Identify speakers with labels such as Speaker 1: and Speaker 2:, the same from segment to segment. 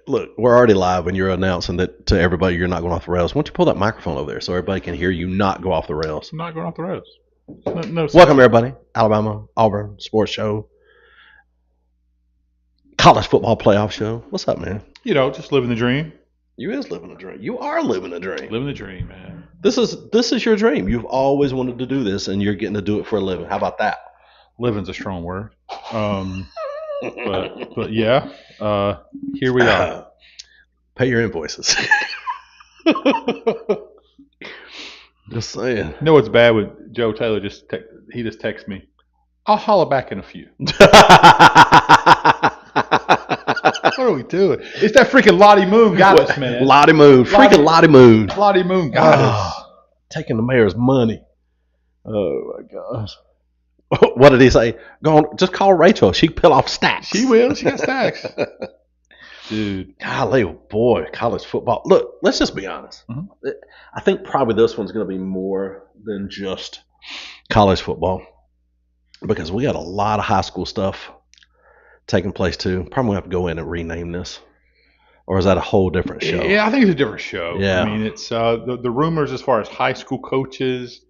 Speaker 1: look, we're already live when you're announcing that to everybody you're not going off the rails. Why don't you pull that microphone over there so everybody can hear you not go off the rails?
Speaker 2: I'm not going off the rails. No
Speaker 1: Welcome, everybody. Alabama, Auburn Sports Show. College football playoff show. What's up, man?
Speaker 2: Just living the dream.
Speaker 1: You is living a dream. You are living a dream.
Speaker 2: Living the dream, man.
Speaker 1: This is your dream. You've always wanted to do this, and you're getting to do it for a living. How about that?
Speaker 2: Living's a strong word. But yeah, here we are.
Speaker 1: Pay your invoices. Just saying.
Speaker 2: You know what's bad with Joe Taylor? He just texts me. I'll holler back in a few. What are we doing? It's that freaking Lottie Moon got us, man.
Speaker 1: Lottie Moon. Freaking Lottie Moon.
Speaker 2: Lottie Moon got us.
Speaker 1: Taking the mayor's money. Oh, my gosh. What did he say? Go on, just call Rachel. She can peel off stacks.
Speaker 2: She will. She got stacks. Dude.
Speaker 1: Golly, boy, college football. Look, let's just be honest. Mm-hmm. I think probably this one's going to be more than just college football because we got a lot of high school stuff taking place too. Probably have to go in and rename this. Or is that a whole different show?
Speaker 2: Yeah, I think it's a different show.
Speaker 1: Yeah.
Speaker 2: I mean, it's the rumors as far as high school coaches,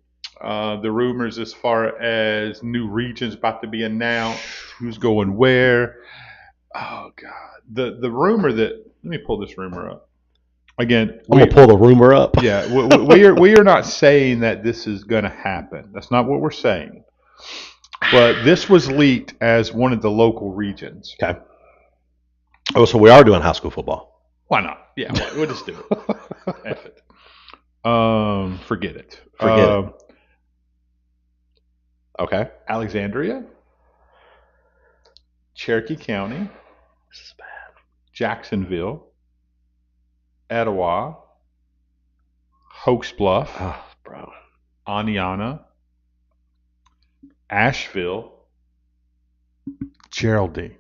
Speaker 2: the rumors as far as new regions about to be announced, who's going where. Oh, God. The rumor that – let me pull this rumor up. Again,
Speaker 1: I'm going to pull the rumor up.
Speaker 2: Yeah, we are not saying that this is going to happen. That's not what we're saying. But this was leaked as one of the local regions.
Speaker 1: Okay. Oh, so we are doing high school football.
Speaker 2: Why not? Yeah, we'll just do it. F it. Forget it.
Speaker 1: Forget it. Okay.
Speaker 2: Alexandria, Cherokee County,
Speaker 1: This is bad.
Speaker 2: Jacksonville, Etowah, Hoax Bluff,
Speaker 1: Oh, bro.
Speaker 2: Aniana, Asheville, Geraldine.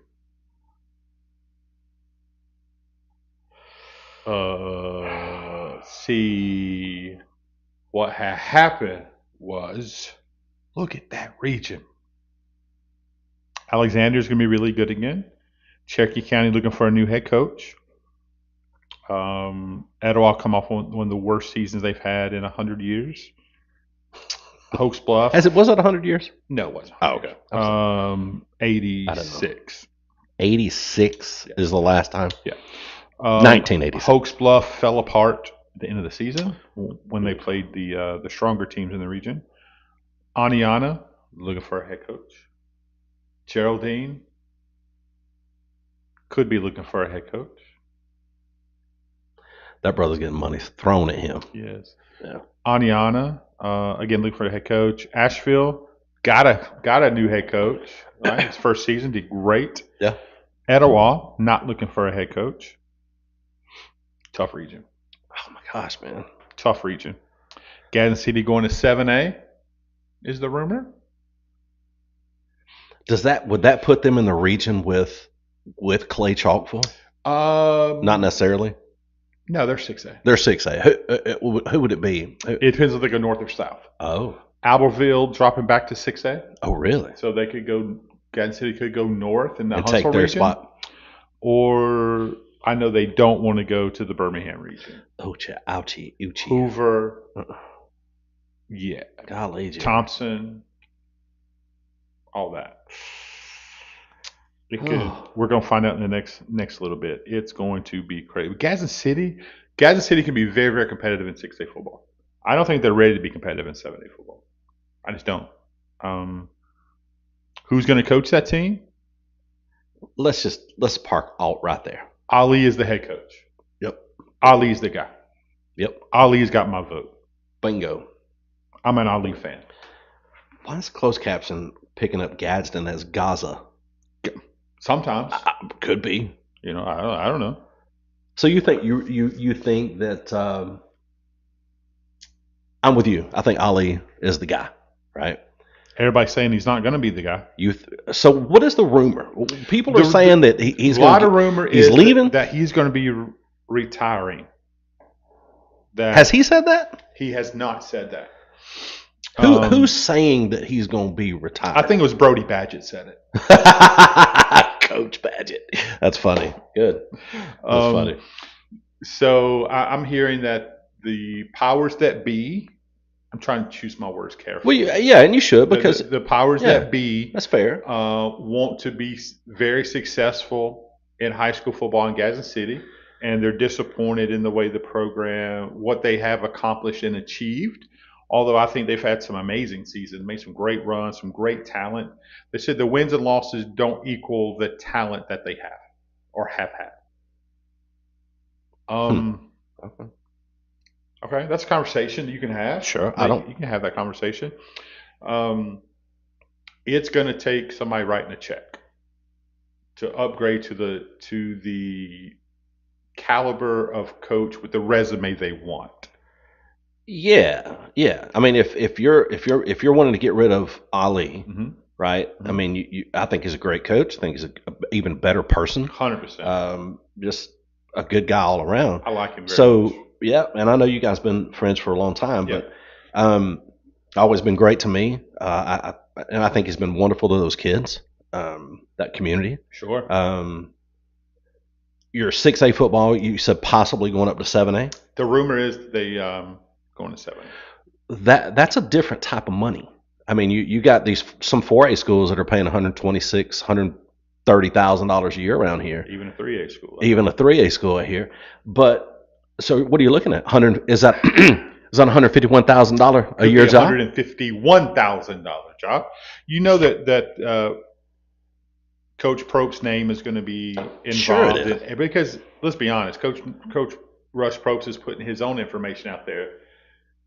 Speaker 2: See, what had happened was, look at that region. Alexandria's going to be really good again. Cherokee County looking for a new head coach. Etowah come off one of the worst seasons they've had in 100 years. Hoax Bluff.
Speaker 1: Was it 100 years?
Speaker 2: No, it wasn't.
Speaker 1: Oh, okay.
Speaker 2: 86.
Speaker 1: 86 is the last time?
Speaker 2: Yeah.
Speaker 1: 1986.
Speaker 2: Hoax Bluff fell apart at the end of the season when they played the stronger teams in the region. Aniana, looking for a head coach. Geraldine could be looking for a head coach.
Speaker 1: That brother's getting money thrown at him.
Speaker 2: Yes.
Speaker 1: Yeah.
Speaker 2: Aniana, again, looking for a head coach. Asheville, got a new head coach. Right? His first season did great.
Speaker 1: Yeah.
Speaker 2: Etowah, not looking for a head coach. Tough region.
Speaker 1: Oh, my gosh, man.
Speaker 2: Tough region. Gadsden City going to 7A is the rumor.
Speaker 1: Would that put them in the region with Clay Chalkville? Not necessarily.
Speaker 2: No, they're 6A.
Speaker 1: They're 6A. Who would it be?
Speaker 2: It depends if they go north or south.
Speaker 1: Oh.
Speaker 2: Albertville dropping back to 6A.
Speaker 1: Oh, really?
Speaker 2: So they could go. Gadsden City could go north in the
Speaker 1: And
Speaker 2: Huntsville
Speaker 1: take their
Speaker 2: region,
Speaker 1: spot.
Speaker 2: or I know they don't want to go to the Birmingham region.
Speaker 1: Ouchie.
Speaker 2: Hoover. Yeah.
Speaker 1: Golly.
Speaker 2: Thompson. All that. It could. We're going to find out in the next little bit. It's going to be crazy. Gadsden City can be very, very competitive in 6A football. I don't think they're ready to be competitive in 7A football. I just don't. Who's going to coach that team?
Speaker 1: Let's park Alt right there.
Speaker 2: Ali is the head coach.
Speaker 1: Yep.
Speaker 2: Ali's the guy.
Speaker 1: Yep.
Speaker 2: Ali's got my vote.
Speaker 1: Bingo.
Speaker 2: I'm an Ali fan.
Speaker 1: Why is closed caption picking up Gadsden as Gaza?
Speaker 2: Sometimes.
Speaker 1: Could be.
Speaker 2: I don't know.
Speaker 1: So you think you think that I'm with you. I think Ali is the guy, right?
Speaker 2: Everybody's saying he's not going to be the guy.
Speaker 1: So what is the rumor? People are saying that he's going.
Speaker 2: A lot of rumor
Speaker 1: he's
Speaker 2: is
Speaker 1: leaving.
Speaker 2: That he's going to be retiring.
Speaker 1: Has he said that?
Speaker 2: He has not said that.
Speaker 1: Who's saying that he's going to be retired?
Speaker 2: I think it was Brody Badgett said it.
Speaker 1: Coach Badgett. That's funny. Good. That's funny.
Speaker 2: So I'm hearing that the powers that be, I'm trying to choose my words carefully.
Speaker 1: Well, yeah, and you should, because
Speaker 2: the powers that be,
Speaker 1: that's fair.
Speaker 2: Want to be very successful in high school football in Gadsden City, and they're disappointed in the way the program, what they have accomplished and achieved. Although I think they've had some amazing seasons, made some great runs, some great talent. They said the wins and losses don't equal the talent that they have or have had. Okay, that's a conversation you can have.
Speaker 1: Sure,
Speaker 2: You can have that conversation. It's going to take somebody writing a check to upgrade to the caliber of coach with the resume they want.
Speaker 1: Yeah. I mean, if you're wanting to get rid of Ali, right? I mean, I think he's a great coach. I think he's an even better person.
Speaker 2: 100%.
Speaker 1: Just a good guy all around.
Speaker 2: I like him very much.
Speaker 1: Yeah, and I know you guys been friends for a long time, but always been great to me. And I think he's been wonderful to those kids, that community.
Speaker 2: Sure.
Speaker 1: Your 6A football, you said possibly going up to 7A.
Speaker 2: The rumor is they going to 7A.
Speaker 1: That's a different type of money. I mean, you got some 4A schools that are paying $126,000, $130,000 a year around here.
Speaker 2: Even a 3A school.
Speaker 1: Even a 3A school here. But so what are you looking at? Is that $151,000 a year job?
Speaker 2: $151,000 job. You know that Coach Probst's name is going to be involved.
Speaker 1: Sure it is.
Speaker 2: Because let's be honest, Coach Russ Probst is putting his own information out there.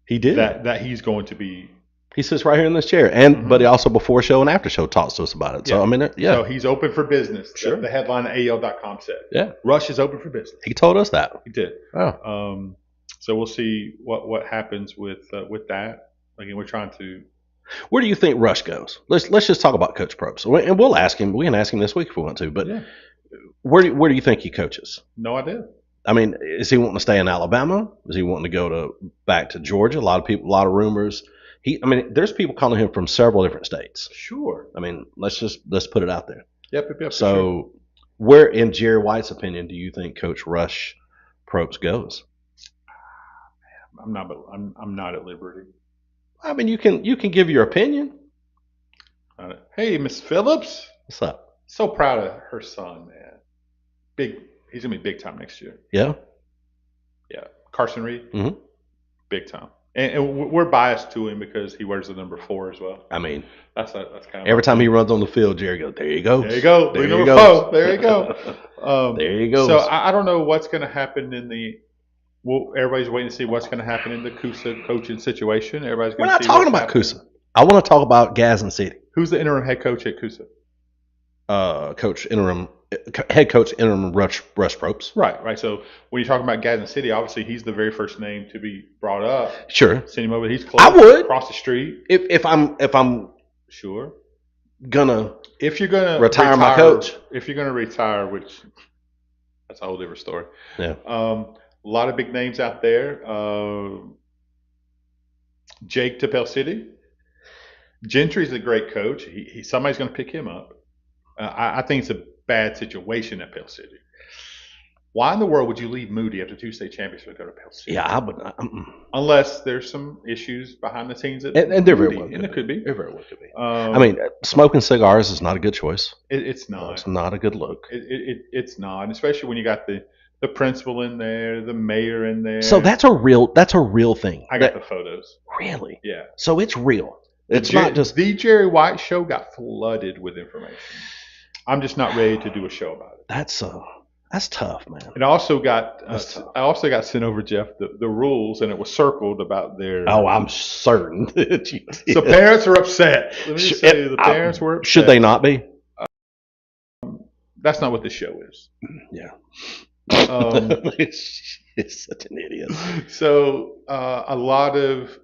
Speaker 1: He did
Speaker 2: that he's going to be.
Speaker 1: He sits right here in this chair, but he also before show and after show talks to us about it. So I mean,
Speaker 2: So he's open for business.
Speaker 1: Sure.
Speaker 2: The headline at AL.com said.
Speaker 1: Yeah.
Speaker 2: Rush is open for business.
Speaker 1: He told us that.
Speaker 2: He did.
Speaker 1: Oh.
Speaker 2: So we'll see what happens with that. Again, we're trying to.
Speaker 1: Where do you think Rush goes? Let's just talk about Coach Probst, and we'll ask him. We can ask him this week if we want to. But where do you think he coaches?
Speaker 2: No idea.
Speaker 1: I mean, is he wanting to stay in Alabama? Is he wanting to go back to Georgia? A lot of rumors. There's people calling him from several different states.
Speaker 2: Sure.
Speaker 1: I mean, let's put it out there.
Speaker 2: Yep.
Speaker 1: So, where, in Jerry White's opinion, do you think Coach Rush Probst goes?
Speaker 2: I'm not at liberty.
Speaker 1: I mean, you can give your opinion.
Speaker 2: Hey, Miss Phillips.
Speaker 1: What's up?
Speaker 2: So proud of her son, man. He's gonna be big time next year.
Speaker 1: Yeah.
Speaker 2: Carson Reed.
Speaker 1: Mm-hmm.
Speaker 2: Big time. And we're biased to him because he wears the number 4 as well.
Speaker 1: I mean,
Speaker 2: that's kind of
Speaker 1: every time he runs on the field, Jerry goes, "There you go,
Speaker 2: there you go,
Speaker 1: there
Speaker 2: number 4, there you go."
Speaker 1: There you go.
Speaker 2: So I don't know what's going to happen everybody's waiting to see what's going to happen in the Coosa coaching situation. We're
Speaker 1: not talking about Coosa. I want to talk about Gadsden City.
Speaker 2: Who's the interim head coach at Coosa?
Speaker 1: Head coach interim Rush Probst.
Speaker 2: Right. So when you're talking about Gadsden City, obviously he's the very first name to be brought up.
Speaker 1: Sure.
Speaker 2: Send him over. He's close.
Speaker 1: I would
Speaker 2: across the street.
Speaker 1: If I'm
Speaker 2: sure
Speaker 1: gonna
Speaker 2: retire
Speaker 1: my coach.
Speaker 2: If you're gonna retire, which that's a whole different story.
Speaker 1: Yeah.
Speaker 2: A lot of big names out there. Jake to Pell City. Gentry's a great coach. Somebody's going to pick him up. I think it's a bad situation at Pell City. Why in the world would you leave Moody after 2 state championships to go to Pell City?
Speaker 1: Yeah, I would.
Speaker 2: Unless there's some issues behind the scenes at
Speaker 1: and there very well
Speaker 2: and it could be.
Speaker 1: There very well could be. I mean, smoking cigars is not a good choice.
Speaker 2: It's not.
Speaker 1: It's not a good look.
Speaker 2: It's not, especially when you got the principal in there, the mayor in there.
Speaker 1: So that's a real thing.
Speaker 2: I got the photos.
Speaker 1: Really?
Speaker 2: Yeah.
Speaker 1: So it's real. It's not just
Speaker 2: the Jerry White show got flooded with information. I'm just not ready to do a show about it.
Speaker 1: That's tough, man.
Speaker 2: It also got I also got sent over, Jeff, the rules, and it was circled about their.
Speaker 1: Oh, I'm certain.
Speaker 2: So parents are upset. Let me just say the parents were upset.
Speaker 1: Should they not be?
Speaker 2: That's not what the show is.
Speaker 1: Yeah.
Speaker 2: It's
Speaker 1: such an idiot.
Speaker 2: So a lot of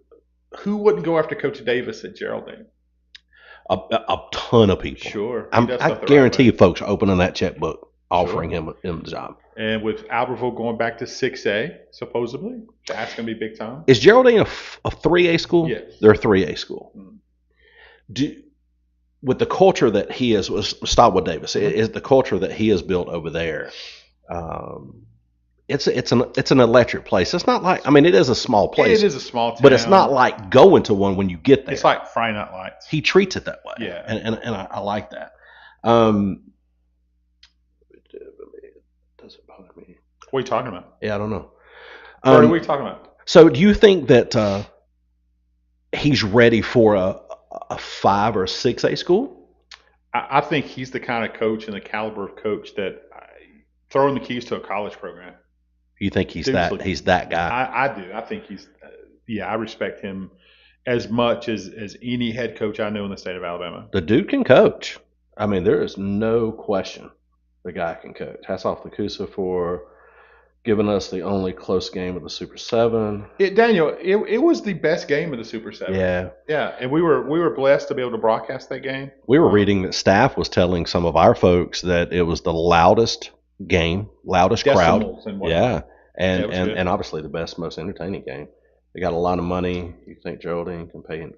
Speaker 2: who wouldn't go after Coach Davis at Geraldine?
Speaker 1: A ton of people.
Speaker 2: Sure.
Speaker 1: I guarantee you folks are opening that checkbook offering him the job.
Speaker 2: And with Albertville going back to 6A, supposedly, that's going to be big time.
Speaker 1: Is Geraldine a 3A school?
Speaker 2: Yes.
Speaker 1: They're a 3A school. with the culture that he has, stop with Davis,
Speaker 2: Mhm.
Speaker 1: is the culture that he has built over there. Um, it's an electric place. It's not like, I mean, it is a small place,
Speaker 2: It is a small
Speaker 1: but it's not
Speaker 2: town.
Speaker 1: like going to one when you get there.
Speaker 2: It's like Friday Night Lights.
Speaker 1: He treats it that way,
Speaker 2: Yeah.
Speaker 1: and I like that. Does it bother me?
Speaker 2: What are you talking about?
Speaker 1: Yeah, I don't know.
Speaker 2: What are you talking about?
Speaker 1: So, do you think that he's ready for a 5 or 6A school?
Speaker 2: I think he's the kind of coach and the caliber of coach that throwing the keys to a college program.
Speaker 1: You think he's
Speaker 2: Seriously.
Speaker 1: he's that guy?
Speaker 2: I do. I think he's. Yeah, I respect him as much as any head coach I know in the state of Alabama.
Speaker 1: The dude can coach. I mean, there is no question the guy can coach. Hats off to Kusa for giving us the only close game of the Super 7.
Speaker 2: Daniel, it was the best game of the Super 7.
Speaker 1: Yeah.
Speaker 2: Yeah, and we were blessed to be able to broadcast that game.
Speaker 1: We were reading that staff was telling some of our folks that it was the loudest game, loudest crowd.
Speaker 2: And
Speaker 1: yeah. And,
Speaker 2: Yeah,
Speaker 1: and obviously the best, most entertaining game. They got a lot of money. You think Geraldine can pay him?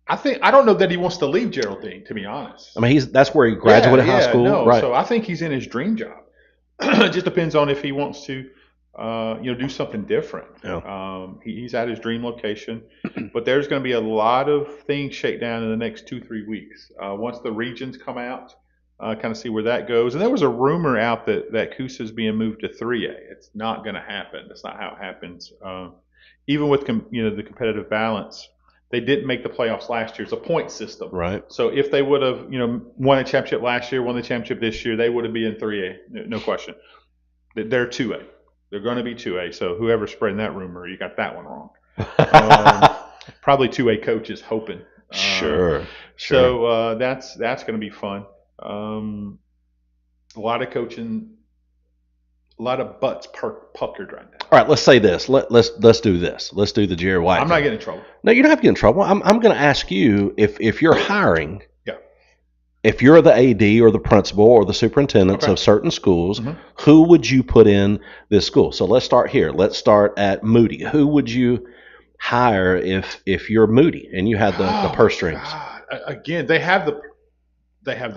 Speaker 2: I don't know that he wants to leave Geraldine, to be honest.
Speaker 1: I mean, that's where he graduated high school,
Speaker 2: no,
Speaker 1: right?
Speaker 2: So I think he's in his dream job. It just depends on if he wants to, do something different.
Speaker 1: Yeah.
Speaker 2: He's at his dream location, but there's going to be a lot of things shake down in the next 2-3 weeks. Once the regions come out, kind of see where that goes. And there was a rumor out that Coosa is being moved to 3A. It's not going to happen. That's not how it happens. Even with the competitive balance, they didn't make the playoffs last year. It's a point system.
Speaker 1: Right.
Speaker 2: So if they would have, won a championship last year, won the championship this year, they would have been in 3A, no question. They're 2A. They're going to be 2A. So whoever's spreading that rumor, you got that one wrong. Probably 2A coaches hoping.
Speaker 1: Sure.
Speaker 2: So that's going to be fun. A lot of coaching. A lot of butts puckered right now.
Speaker 1: All right, let's say this. Let's do this. Let's do the Jerry White.
Speaker 2: I'm not getting in trouble.
Speaker 1: No, you don't have to get in trouble. I'm going to ask you if you're hiring.
Speaker 2: Yeah.
Speaker 1: If you're the AD or the principal or the superintendents of certain schools, who would you put in this school? So let's start here. Let's start at Moody. Who would you hire if you're Moody and you had the purse strings?
Speaker 2: God. Again, they have the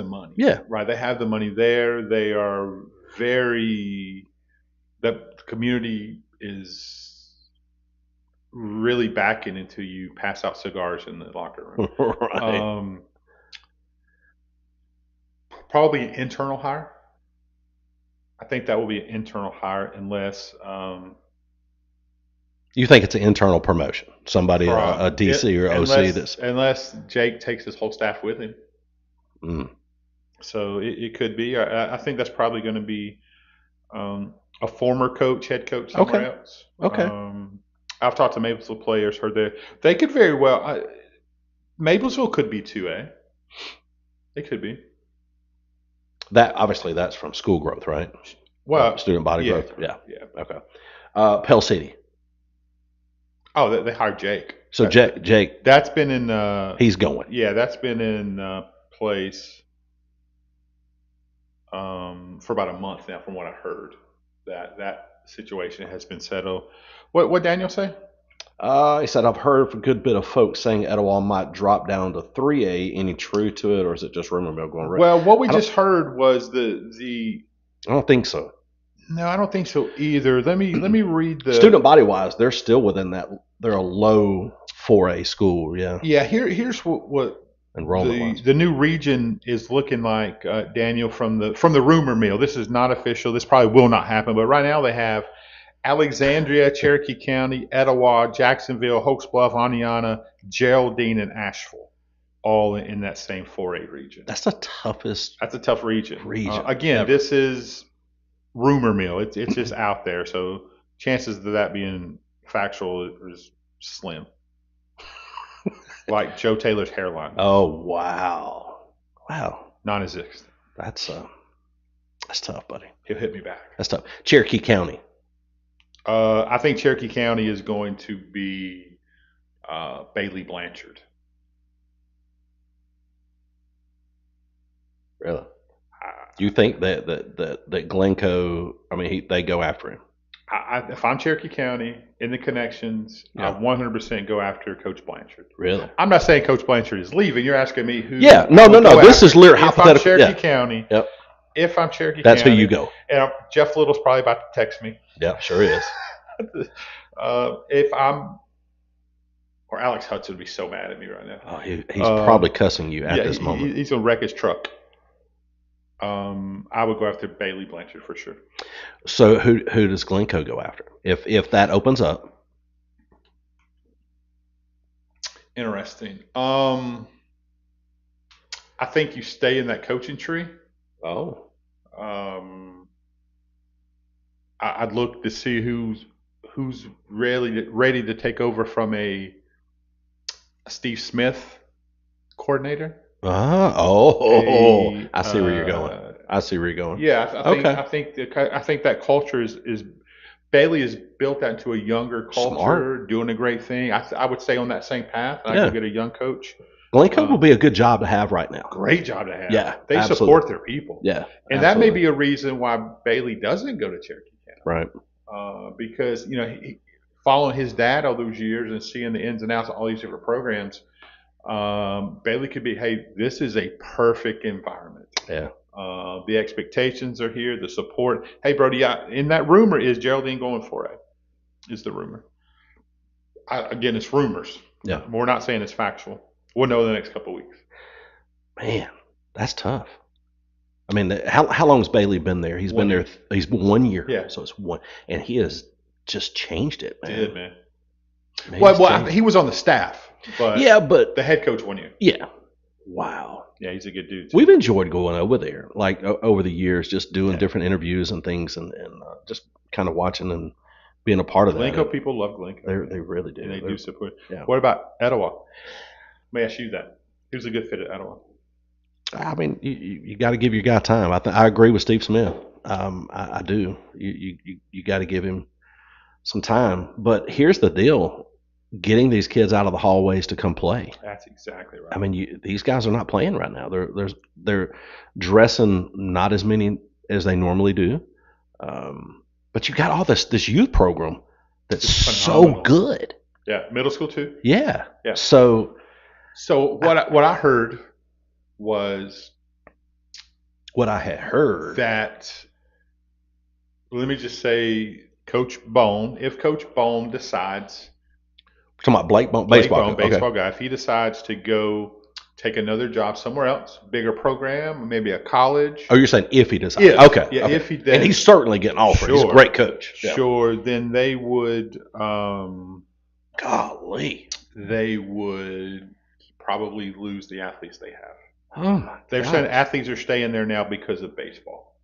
Speaker 2: money.
Speaker 1: Yeah.
Speaker 2: Right. They have the money there. They are very. The community is really backing until you pass out cigars in the locker room.
Speaker 1: Right.
Speaker 2: Probably an internal hire. I think that will be an internal hire unless.
Speaker 1: You think it's an internal promotion? Somebody, a DC or OC?
Speaker 2: Unless Jake takes his whole staff with him.
Speaker 1: Mm.
Speaker 2: So it could be. I think that's probably going to be a former head coach somewhere else.
Speaker 1: Okay.
Speaker 2: I've talked to Maplesville players. Heard they could very well. Maplesville could be 2A. They could be.
Speaker 1: That obviously that's from school growth, right?
Speaker 2: Well,
Speaker 1: student body growth. Yeah. Okay. Pell City.
Speaker 2: Oh, they hired Jake.
Speaker 1: So Jake.
Speaker 2: That's been in.
Speaker 1: He's going.
Speaker 2: Yeah, that's been in place for about a month now, from what I heard. That situation has been settled. What Daniel say?
Speaker 1: He said, I've heard a good bit of folks saying Etowah might drop down to 3A. Any true to it, or is it just rumor mill going right?
Speaker 2: Well, what we just heard was the.
Speaker 1: I don't think so.
Speaker 2: No, I don't think so either. Let me read the
Speaker 1: student body wise. They're still within that. They're a low 4A school. Yeah.
Speaker 2: Yeah. Here's what
Speaker 1: enrollment
Speaker 2: the new region is looking like, Daniel, from the rumor mill. This is not official. This probably will not happen. But right now they have Alexandria, Cherokee County, Etowah, Jacksonville, Hokes Bluff, Aniana, Geraldine, and Asheville, all in that same 4A region.
Speaker 1: That's the toughest.
Speaker 2: That's a tough region. Again,
Speaker 1: ever.
Speaker 2: This is rumor mill. It's just out there. So chances of that being factual is slim. Like Joe Taylor's hairline.
Speaker 1: Oh, wow.
Speaker 2: Non-existent.
Speaker 1: That's tough, buddy.
Speaker 2: He'll hit me back.
Speaker 1: That's tough. Cherokee County.
Speaker 2: I think Cherokee County is going to be Bailey Blanchard.
Speaker 1: Really? You think that Glencoe? I mean, they go after him.
Speaker 2: If I'm Cherokee County in the connections, I 100% go after Coach Blanchard.
Speaker 1: Really?
Speaker 2: I'm not saying Coach Blanchard is leaving. You're asking me who.
Speaker 1: Yeah. No. This is literally hypothetical.
Speaker 2: If I'm Cherokee County.
Speaker 1: Yep.
Speaker 2: If I'm Cherokee
Speaker 1: That's
Speaker 2: County.
Speaker 1: who you go.
Speaker 2: And Jeff Little's probably about to text me.
Speaker 1: Yeah, sure is.
Speaker 2: If I'm. Or Alex Hudson would be so mad at me right now.
Speaker 1: Oh, he's probably cussing you at this moment.
Speaker 2: He's going to wreck his truck. I would go after Bailey Blanchard for sure.
Speaker 1: So who does Glencoe go after if that opens up?
Speaker 2: Interesting. I think you stay in that coaching tree.
Speaker 1: Oh.
Speaker 2: I'd look to see who's ready to take over from a Steve Smith coordinator.
Speaker 1: I see where you're going.
Speaker 2: Yeah, I think that culture is Bailey has built that into a younger culture, Smart. Doing a great thing. I would stay on that same path. I could get a young coach.
Speaker 1: Glencoe will be a good job to have right now.
Speaker 2: Great job to have.
Speaker 1: Yeah,
Speaker 2: they support their people.
Speaker 1: Yeah,
Speaker 2: and that may be a reason why Bailey doesn't go to Cherokee County.
Speaker 1: Right.
Speaker 2: Because he, following his dad all those years and seeing the ins and outs of all these different programs. Bailey could be, hey, this is a perfect environment.
Speaker 1: Yeah.
Speaker 2: The expectations are here, the support. Hey, Brody, in that rumor is Geraldine going for it, is the rumor. Again, it's rumors.
Speaker 1: Yeah.
Speaker 2: We're not saying it's factual. We'll know in the next couple of weeks.
Speaker 1: Man, that's tough. I mean, how long has Bailey been there? He's been there. He's 1 year.
Speaker 2: Yeah.
Speaker 1: So it's one, and he has just changed it, man.
Speaker 2: Did, man. Well, he was on the staff. But the head coach 1 year.
Speaker 1: Yeah. Wow.
Speaker 2: Yeah, he's a good dude too.
Speaker 1: We've enjoyed going over there, like over the years, just doing different interviews and things, and just kind of watching and being a part of that.
Speaker 2: Glencoe people love Glencoe.
Speaker 1: They really do.
Speaker 2: And they do support.
Speaker 1: Yeah.
Speaker 2: What about Etowah? Let me ask you that. Who's a good fit at Etowah?
Speaker 1: I mean, you got to give your guy time. I agree with Steve Smith. I do. You got to give him some time. But here's the deal. Getting these kids out of the hallways to come play.
Speaker 2: That's exactly right.
Speaker 1: I mean, these guys are not playing right now. They're dressing not as many as they normally do. But you got all this youth program that's so good.
Speaker 2: Yeah, middle school too.
Speaker 1: Yeah.
Speaker 2: Yeah.
Speaker 1: So
Speaker 2: what I heard was
Speaker 1: what I had heard
Speaker 2: that. Let me just say, Coach Bone. If Coach Bone decides.
Speaker 1: We're talking about Blake Bone, baseball
Speaker 2: guy. If he decides to go take another job somewhere else, bigger program, maybe a college.
Speaker 1: Oh, you're saying if he decides?
Speaker 2: Yeah.
Speaker 1: Okay.
Speaker 2: Yeah.
Speaker 1: Okay.
Speaker 2: If he does,
Speaker 1: and he's certainly getting offered.
Speaker 2: Sure,
Speaker 1: he's a great coach.
Speaker 2: Sure. Yeah. Then they would.
Speaker 1: Golly.
Speaker 2: They would probably lose the athletes they have.
Speaker 1: Oh my!
Speaker 2: They're saying athletes are staying there now because of baseball,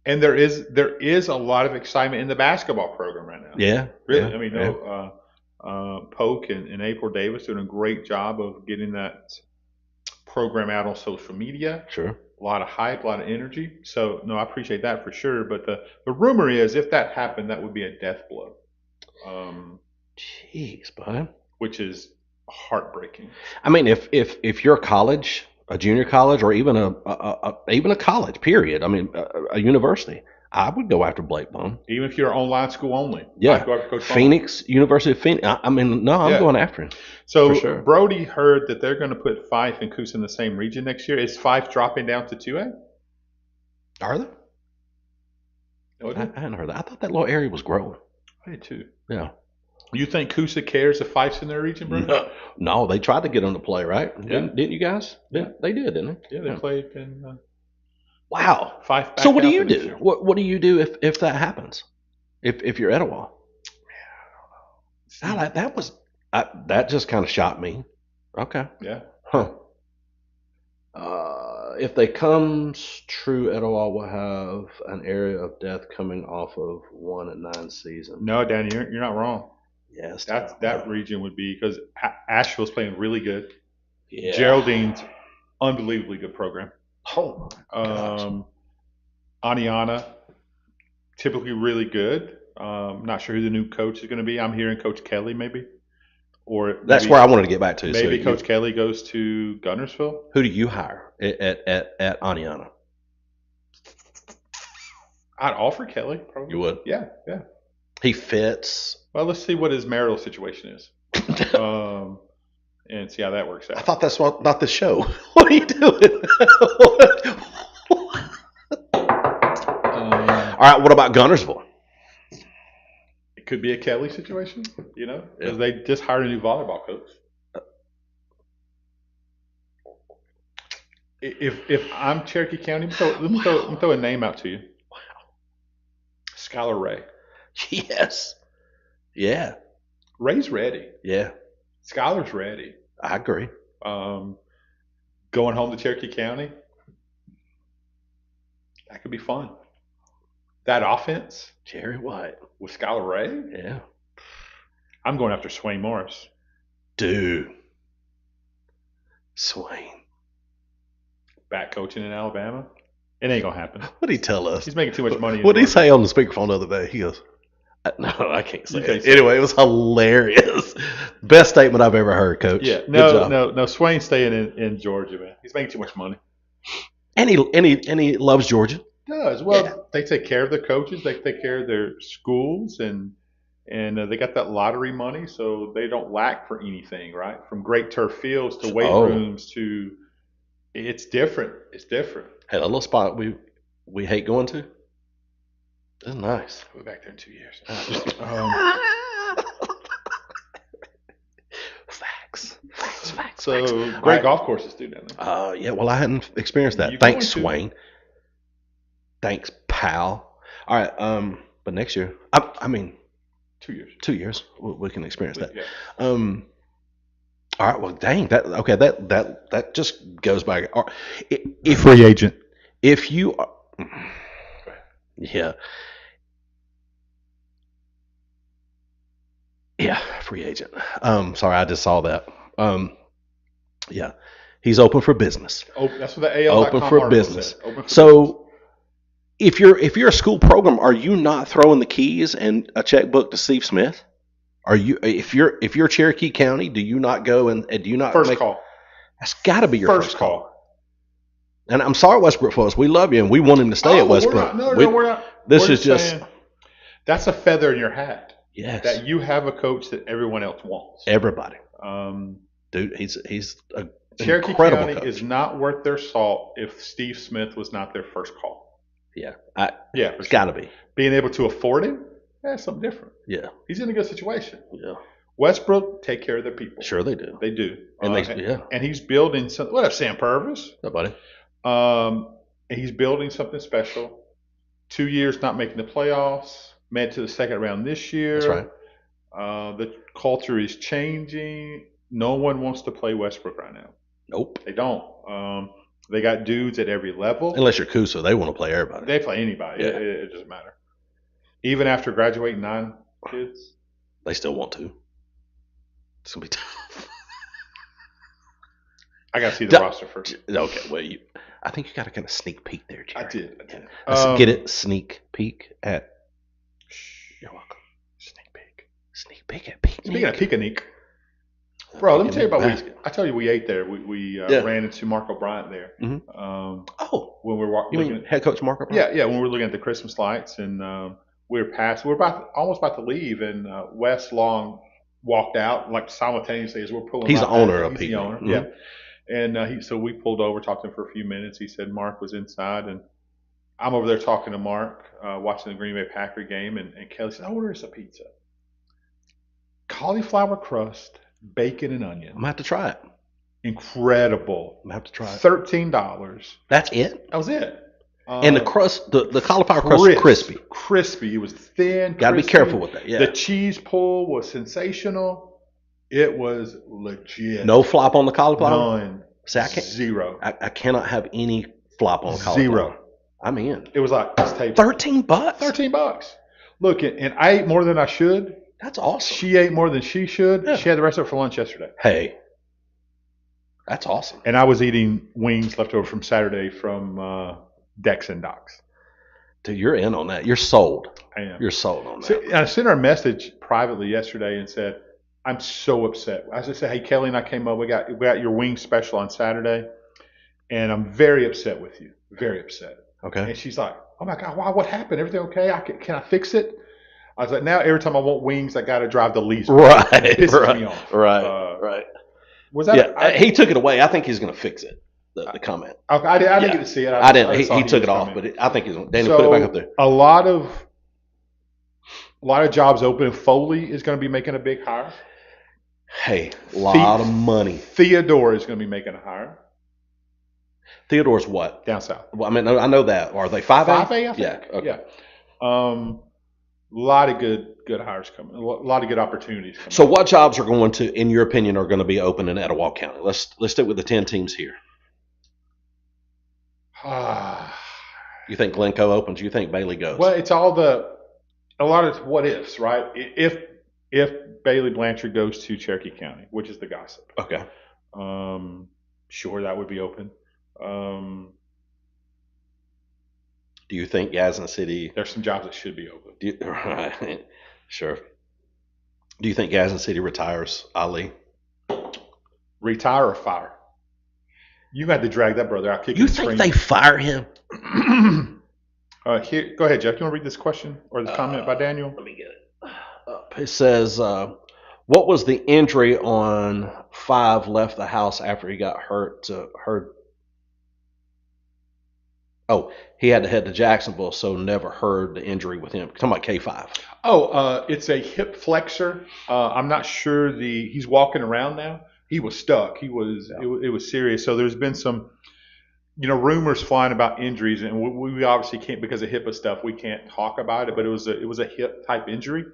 Speaker 2: and there is a lot of excitement in the basketball program right now.
Speaker 1: Yeah.
Speaker 2: Really.
Speaker 1: Yeah,
Speaker 2: I mean, Polk and April Davis doing a great job of getting that program out on social media.
Speaker 1: Sure.
Speaker 2: A lot of hype, a lot of energy. So, no, I appreciate that for sure. But the rumor is if that happened, that would be a death blow.
Speaker 1: Jeez, bud.
Speaker 2: Which is heartbreaking.
Speaker 1: I mean, if you're a college, a junior college, or even a college, period. I mean, a university. I would go after Blake Bone.
Speaker 2: Even if you're online school only.
Speaker 1: Yeah.
Speaker 2: I'd go after Coach
Speaker 1: Phoenix,
Speaker 2: Bone.
Speaker 1: University of Phoenix. I'm going after him.
Speaker 2: So
Speaker 1: for sure.
Speaker 2: Brody heard that they're going to put Fife and Coosa in the same region next year. Is Fife dropping down to 2A?
Speaker 1: Are they? I hadn't heard that. I thought that little area was growing.
Speaker 2: I did too.
Speaker 1: Yeah.
Speaker 2: You think Coosa cares if Fife's in their region, bro?
Speaker 1: No, they tried to get them to play, right?
Speaker 2: Yeah.
Speaker 1: Didn't you guys?
Speaker 2: Yeah.
Speaker 1: They did, didn't they?
Speaker 2: Yeah, they played in.
Speaker 1: Wow.
Speaker 2: Fife.
Speaker 1: So what do you do? What do you do if that happens? If you're Etowah? Man, I don't know. That just kind of shocked me. Okay.
Speaker 2: Yeah.
Speaker 1: Huh. If they comes true, Etowah will have an area of death coming off of 1-9 season.
Speaker 2: No, Danny, you're not wrong.
Speaker 1: Yes.
Speaker 2: That region would be because Asheville's playing really good.
Speaker 1: Yeah.
Speaker 2: Geraldine's unbelievably good program.
Speaker 1: Oh my gosh.
Speaker 2: Aniana, typically really good. Not sure who the new coach is going to be. I'm hearing Coach Kelly maybe. Or
Speaker 1: that's where I wanted to get back to.
Speaker 2: Maybe Coach Kelly goes to Gunnersville.
Speaker 1: Who do you hire at Aniana?
Speaker 2: I'd offer Kelly. Probably.
Speaker 1: You would?
Speaker 2: Yeah.
Speaker 1: He fits.
Speaker 2: Well, let's see what his marital situation is, and see how that works
Speaker 1: I
Speaker 2: out.
Speaker 1: thought that's not the show. What are you doing? All right. What about Gunnersville?
Speaker 2: It could be a Kelly situation, because
Speaker 1: Yeah.
Speaker 2: they just hired a new volleyball coach. If I'm Cherokee County, let me throw a name out to you.
Speaker 1: Wow.
Speaker 2: Skylar Ray.
Speaker 1: Yes. Yeah.
Speaker 2: Ray's ready.
Speaker 1: Yeah.
Speaker 2: Skylar's ready.
Speaker 1: I agree.
Speaker 2: Going home to Cherokee County, that could be fun. That offense,
Speaker 1: Jerry White
Speaker 2: with Skylar Ray.
Speaker 1: Yeah.
Speaker 2: I'm going after Swain Morris.
Speaker 1: Dude. Swain.
Speaker 2: Back coaching in Alabama. It ain't gonna happen.
Speaker 1: What did he tell us?
Speaker 2: He's making too much money.
Speaker 1: What did he say on the speakerphone the other day? He goes, "No, I can't say it." Anyway, it was hilarious. Best statement I've ever heard, Coach.
Speaker 2: Yeah, no. Swain's staying in Georgia, man. He's making too much money.
Speaker 1: And he loves Georgia.
Speaker 2: Does well. They take care of their coaches. They take care of their schools, and they got that lottery money, so they don't lack for anything. Right, from great turf fields to weight rooms to, it's different. It's different.
Speaker 1: Hey, that little spot we hate going to. That's nice.
Speaker 2: We'll be back there in 2 years.
Speaker 1: Facts.
Speaker 2: So great golf courses do down there.
Speaker 1: Yeah. Well, I hadn't experienced that.
Speaker 2: You
Speaker 1: Thanks,
Speaker 2: going to?
Speaker 1: Swain. Thanks, pal. All right. But next year, I mean,
Speaker 2: 2 years.
Speaker 1: 2 years, we can experience that.
Speaker 2: Yeah.
Speaker 1: All right. Well, dang. That just goes back. If
Speaker 2: Free agent.
Speaker 1: If you are, yeah. Yeah, free agent. Sorry, I just saw that. Yeah, he's open for business.
Speaker 2: Oh, that's what the AL.
Speaker 1: Open for business. So, if you're a school program, are you not throwing the keys and a checkbook to Steve Smith? Are you? If you're Cherokee County, do you not go and do you not
Speaker 2: first call?
Speaker 1: That's got to be your first call.
Speaker 2: call.
Speaker 1: And I'm sorry, Westbrook folks, we love you and we want him to stay at Westbrook.
Speaker 2: We're not.
Speaker 1: This is just.
Speaker 2: That's a feather in your hat.
Speaker 1: Yes.
Speaker 2: That you have a coach that everyone else wants.
Speaker 1: Everybody. Dude, he's a
Speaker 2: Cherokee
Speaker 1: incredible
Speaker 2: County
Speaker 1: coach.
Speaker 2: is not worth their salt if Steve Smith was not their first call.
Speaker 1: Yeah.
Speaker 2: It's
Speaker 1: got to be.
Speaker 2: Being able to afford him, that's something different.
Speaker 1: Yeah.
Speaker 2: He's in a good situation.
Speaker 1: Yeah.
Speaker 2: Westbrook take care of their people.
Speaker 1: Sure they do.
Speaker 2: They do.
Speaker 1: And
Speaker 2: and he's building something. What up, Sam Purvis?
Speaker 1: What, buddy?
Speaker 2: He's building something special. 2 years not making the playoffs. Made to the second round this year.
Speaker 1: That's right.
Speaker 2: The culture is changing. No one wants to play Westbrook right now.
Speaker 1: Nope.
Speaker 2: They don't. They got dudes at every level.
Speaker 1: Unless you're Kusa, they want to play everybody.
Speaker 2: They play anybody.
Speaker 1: Yeah.
Speaker 2: It doesn't matter. Even after graduating 9 kids.
Speaker 1: They still want to. It's going to be tough.
Speaker 2: I got to see the roster first.
Speaker 1: Okay, well, I think you got to kind of sneak peek there, Jerry.
Speaker 2: I did.
Speaker 1: Let's get it. Sneak peek at. You're welcome. Sneak peek at Picnic.
Speaker 2: Speaking of Picnic, bro, let me tell you about we ate there. We ran into Marco Bryant there.
Speaker 1: Mm-hmm.
Speaker 2: When we were
Speaker 1: you
Speaker 2: looking
Speaker 1: mean head coach Marco Bryant?
Speaker 2: Yeah. When we were looking at the Christmas lights, and we were almost about to leave, and Wes Long walked out like simultaneously as we're pulling.
Speaker 1: He's the owner of
Speaker 2: Picnic.
Speaker 1: He's the owner,
Speaker 2: yeah. And so we pulled over, talked to him for a few minutes. He said Mark was inside, and I'm over there talking to Mark, watching the Green Bay Packer game, and Kelly said, "I order us a pizza, cauliflower crust, bacon, and onion."
Speaker 1: I'm gonna have to try it.
Speaker 2: Incredible.
Speaker 1: I'm gonna have to try it.
Speaker 2: $13.
Speaker 1: That's it.
Speaker 2: That was it.
Speaker 1: And the crust, the cauliflower crust was crispy.
Speaker 2: Crispy. It was thin.
Speaker 1: Got to be careful with that. Yeah.
Speaker 2: The cheese pull was sensational. It was legit.
Speaker 1: No flop on the cauliflower.
Speaker 2: None.
Speaker 1: See, I can't.
Speaker 2: Zero.
Speaker 1: I cannot have any flop on cauliflower.
Speaker 2: Zero.
Speaker 1: I'm in.
Speaker 2: It was like this table.
Speaker 1: $13.
Speaker 2: $13. Look, and I ate more than I should.
Speaker 1: That's awesome.
Speaker 2: She ate more than she should.
Speaker 1: Yeah.
Speaker 2: She had the rest of it for lunch yesterday.
Speaker 1: Hey, that's awesome.
Speaker 2: And I was eating wings left over from Saturday from Dex and Doc's.
Speaker 1: Dude, you're in on that. You're sold.
Speaker 2: I am.
Speaker 1: You're sold on that.
Speaker 2: So, I sent her a message privately yesterday and said, "I'm so upset." I just said, "Hey, Kelly and I came up. We got your wing special on Saturday, and I'm very upset with you. Very upset."
Speaker 1: Okay.
Speaker 2: And she's like, "Oh my God, wow, what happened? Everything okay? Can I fix it?" I was like, now every time I want wings, I got to drive to Leesburg.
Speaker 1: Right,
Speaker 2: It pisses
Speaker 1: right,
Speaker 2: me off.
Speaker 1: right.
Speaker 2: Was that?
Speaker 1: Yeah, he took it away. I think he's going to fix it. The comment.
Speaker 2: I didn't get to see it.
Speaker 1: I didn't.
Speaker 2: I just
Speaker 1: He
Speaker 2: saw
Speaker 1: took
Speaker 2: was
Speaker 1: it off,
Speaker 2: coming.
Speaker 1: but I think he's. Daniel, put it back up there.
Speaker 2: A lot of jobs open. Foley is going to be making a big hire.
Speaker 1: Hey, a lot of money.
Speaker 2: Theodore is going to be making a hire.
Speaker 1: Theodore's what?
Speaker 2: Down south.
Speaker 1: Well, I mean, I know that. Are they 5A?
Speaker 2: 5A, I think.
Speaker 1: Yeah. Okay.
Speaker 2: Yeah. A lot of good hires coming. A lot of good opportunities coming.
Speaker 1: So, what jobs are going to, in your opinion, are going to be open in Etowah County? Let's stick with the 10 teams here. You think Glencoe opens? You think Bailey goes?
Speaker 2: Well, it's a lot of what ifs, right? If Bailey Blanchard goes to Cherokee County, which is the gossip.
Speaker 1: Okay.
Speaker 2: Sure, that would be open.
Speaker 1: Do you think Gadsden City?
Speaker 2: There's some jobs that should be open.
Speaker 1: Right. Sure. Do you think Gadsden City retires Ali?
Speaker 2: Retire or fire? You got to drag that brother out.
Speaker 1: You think they fire him?
Speaker 2: Here, go ahead, Jeff. You want to read this question or this comment by Daniel?
Speaker 1: Let me get it. It says, "What was the injury on 5 left the house after he got hurt? Oh, he had to head to Jacksonville, so never heard the injury with him. Talking about K5.
Speaker 2: Oh, it's a hip flexor. I'm not sure he's walking around now. He was stuck. It was serious. So there's been some, rumors flying about injuries, and we obviously can't, because of HIPAA stuff, we can't talk about it. But it was a hip type injury,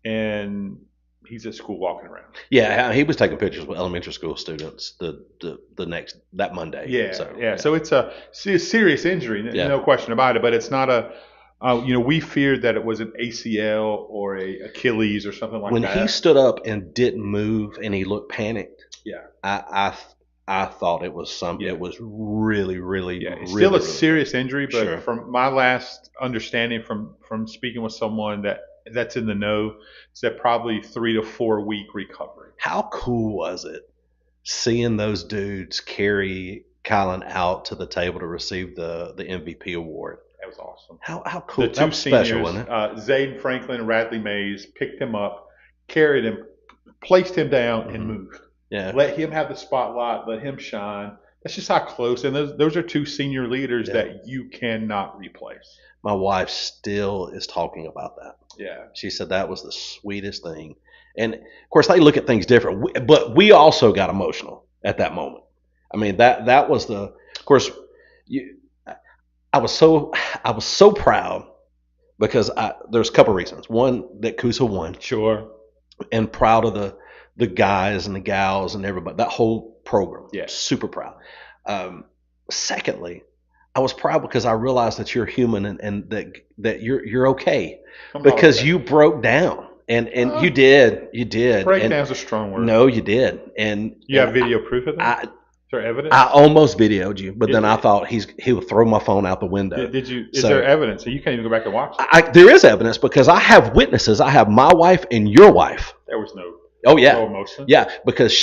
Speaker 2: and he's at school walking around.
Speaker 1: Yeah, he was taking pictures with elementary school students that Monday.
Speaker 2: Yeah. So it's a serious injury, no question about it. But it's not a. We feared that it was an ACL or a Achilles or something like that.
Speaker 1: When he stood up and didn't move and he looked panicked, I thought it was something. Yeah. It was really, really,
Speaker 2: it's
Speaker 1: really,
Speaker 2: still a serious injury. But
Speaker 1: sure.
Speaker 2: From my last understanding from speaking with someone that's in the know, it's that probably 3 to 4 week recovery.
Speaker 1: How cool was it seeing those dudes carry Kylan out to the table to receive the MVP award?
Speaker 2: That was awesome.
Speaker 1: How cool.
Speaker 2: The two
Speaker 1: seniors,
Speaker 2: special, wasn't it? Zayden Franklin and Radley Mays picked him up, carried him, placed him down, and moved.
Speaker 1: Yeah.
Speaker 2: Let him have the spotlight. Let him shine. That's just how close. And those are two senior leaders that you cannot replace.
Speaker 1: My wife still is talking about that.
Speaker 2: Yeah. She
Speaker 1: said that was the sweetest thing. And, of course, they look at things different. But we also got emotional at that moment. I mean, that was of course, I was so proud because there's a couple of reasons. One, that Coosa won.
Speaker 2: Sure.
Speaker 1: And proud of the guys and the gals and everybody, that whole program.
Speaker 2: Yeah.
Speaker 1: Super proud. Secondly, I was proud because I realized that you're human and that you're okay because you broke down and you did.
Speaker 2: Breakdown's a strong word.
Speaker 1: No, you did. And
Speaker 2: you have video proof of that? Is there evidence?
Speaker 1: I almost videoed you, but then I thought he would throw my phone out the window.
Speaker 2: Did you? Is there evidence? So you can't even go back and watch it.
Speaker 1: There is evidence because I have witnesses. I have my wife and your wife.
Speaker 2: There was no.
Speaker 1: Oh yeah.
Speaker 2: No emotion.
Speaker 1: Yeah, because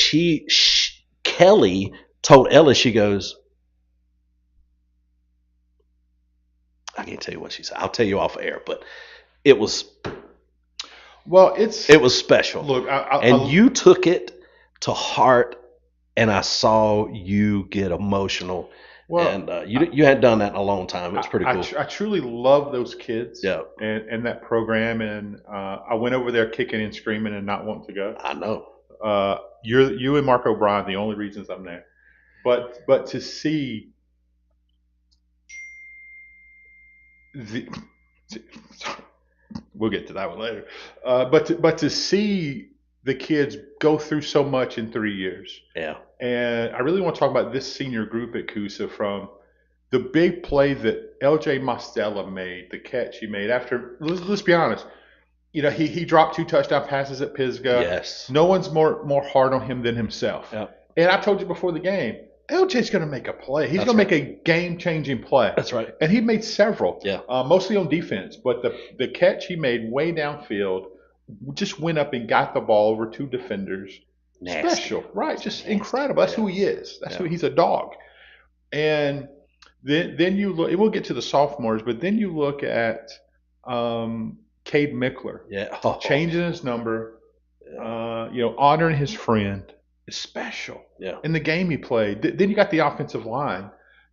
Speaker 1: Kelly told Ellis, she goes, I can't tell you what she said. I'll tell you off air, but it was.
Speaker 2: Well,
Speaker 1: it was special.
Speaker 2: Look,
Speaker 1: you took it to heart. And I saw you get emotional. Well, and you hadn't done that in a long time. It was pretty cool.
Speaker 2: I truly love those kids.
Speaker 1: Yeah.
Speaker 2: And that program. And I went over there kicking and screaming and not wanting to go.
Speaker 1: I know.
Speaker 2: You and Mark O'Brien, the only reasons I'm there. But to see we'll get to that one later. But to see the kids go through so much in 3 years.
Speaker 1: Yeah.
Speaker 2: And I really want to talk about this senior group at Coosa, from the big play that LJ Mostella made, the catch he made after, let's be honest, he dropped 2 touchdown passes at Pisgah.
Speaker 1: Yes.
Speaker 2: No one's more hard on him than himself.
Speaker 1: Yeah.
Speaker 2: And I told you before the game, LJ's going to make a play. He's going to make a game-changing play.
Speaker 1: That's right.
Speaker 2: And he made several.
Speaker 1: Yeah.
Speaker 2: Mostly on defense. But the catch he made way downfield, just went up and got the ball over 2 defenders.
Speaker 1: Nasty.
Speaker 2: Special, right? Just nasty. Incredible. That's who he is. That's who he's a dog. And then you look. We'll get to the sophomores, but then you look at Cade Mickler,
Speaker 1: Yeah.
Speaker 2: changing his number, honoring his friend is special.
Speaker 1: Yeah.
Speaker 2: In the game he played. Then you got the offensive line.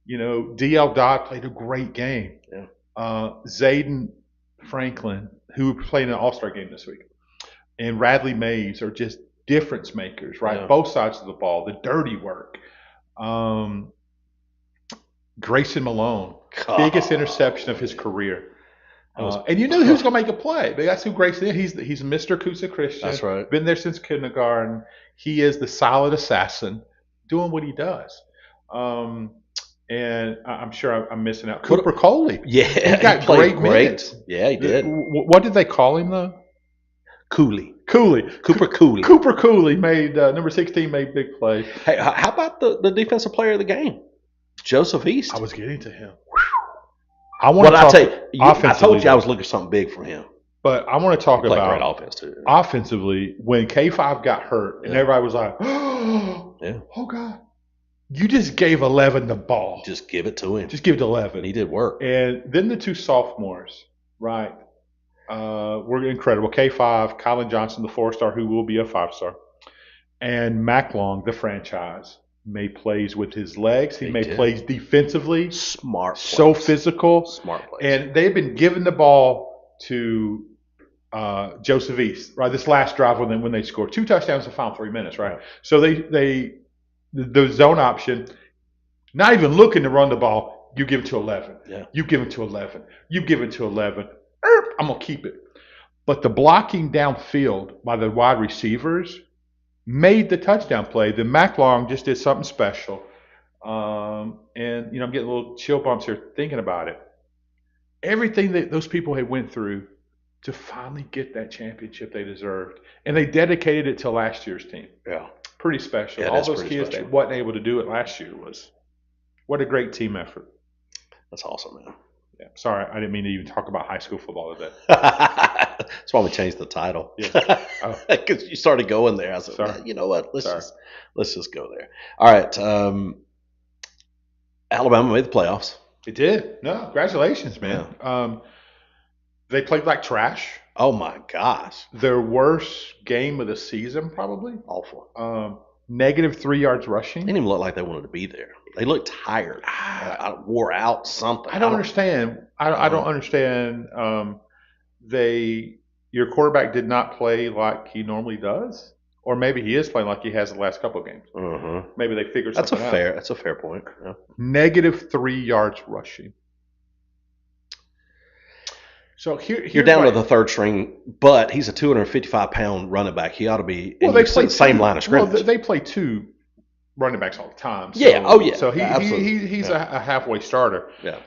Speaker 2: D.L. Dodd played a great game.
Speaker 1: Yeah.
Speaker 2: Zayden Franklin, who played in an All-Star game this week, and Radley Mays are just difference makers, right?
Speaker 1: Yeah.
Speaker 2: Both sides of the ball, the dirty work. Grayson Malone, biggest interception of his career. And you knew he was going to make a play. But that's who Grayson is. He's Mr. Kusa Christian.
Speaker 1: That's right.
Speaker 2: Been there since kindergarten. He is the solid assassin doing what he does. And I'm sure I'm missing out. Cooper Coley.
Speaker 1: Yeah.
Speaker 2: He got great minutes.
Speaker 1: Yeah, he did.
Speaker 2: What did they call him, though?
Speaker 1: Cooley.
Speaker 2: Cooper Cooley. Cooper Cooley made, number 16 made big plays.
Speaker 1: Hey, how about the defensive player of the game? Joseph East.
Speaker 2: I was getting to him. I
Speaker 1: told you I was looking for something big from him.
Speaker 2: But I want to talk about
Speaker 1: great offense too.
Speaker 2: Offensively, when K5 got hurt and everybody was like, oh God, you just gave 11 the ball.
Speaker 1: Just give it to him.
Speaker 2: Just give it to 11.
Speaker 1: He did work.
Speaker 2: And then the two sophomores, right, were incredible. K5, Colin Johnson, the 4-star, who will be a 5-star, and Mac Long, the franchise. Made plays with his legs. He made plays defensively.
Speaker 1: Smart plays.
Speaker 2: So physical.
Speaker 1: Smart plays.
Speaker 2: And they've been giving the ball to Joseph East, right? This last drive when they scored 2 touchdowns in the final 3 minutes, right? So the zone option, not even looking to run the ball, you give it to 11.
Speaker 1: Yeah.
Speaker 2: You give it to 11. You give it to 11. I'm going to keep it. But the blocking downfield by the wide receivers made the touchdown play. Then Mac Long just did something special. And, I'm getting a little chill bumps here thinking about it. Everything that those people had went through to finally get that championship they deserved. And they dedicated it to last year's team.
Speaker 1: Yeah.
Speaker 2: Pretty special.
Speaker 1: Yeah,
Speaker 2: all those kids that wasn't able to do it last year what a great team effort.
Speaker 1: That's awesome, man.
Speaker 2: Yeah. Sorry, I didn't mean to even talk about high school football today.
Speaker 1: That's why we changed the title.
Speaker 2: Yeah.
Speaker 1: Because you started going there. I said, well, you know what? Let's just go there. All right. Alabama made the playoffs.
Speaker 2: It did. No, congratulations, man. Yeah. They played like trash.
Speaker 1: Oh my gosh.
Speaker 2: Their worst game of the season, probably.
Speaker 1: Awful.
Speaker 2: Negative 3 yards rushing.
Speaker 1: They didn't even look like they wanted to be there. They looked tired. Wore out something.
Speaker 2: I don't understand. I don't understand. Your quarterback did not play like he normally does, or maybe he is playing like he has the last couple of games.
Speaker 1: Uh-huh.
Speaker 2: Maybe they figured something out.
Speaker 1: That's a fair point. Yeah.
Speaker 2: Negative 3 yards rushing. So
Speaker 1: you're down to the third string, but he's a 255-pound running back. He ought to be in the same line of scrimmage.
Speaker 2: Well, they play 2 running backs all the time. So,
Speaker 1: yeah. Oh yeah.
Speaker 2: So he's a halfway starter.
Speaker 1: Yeah.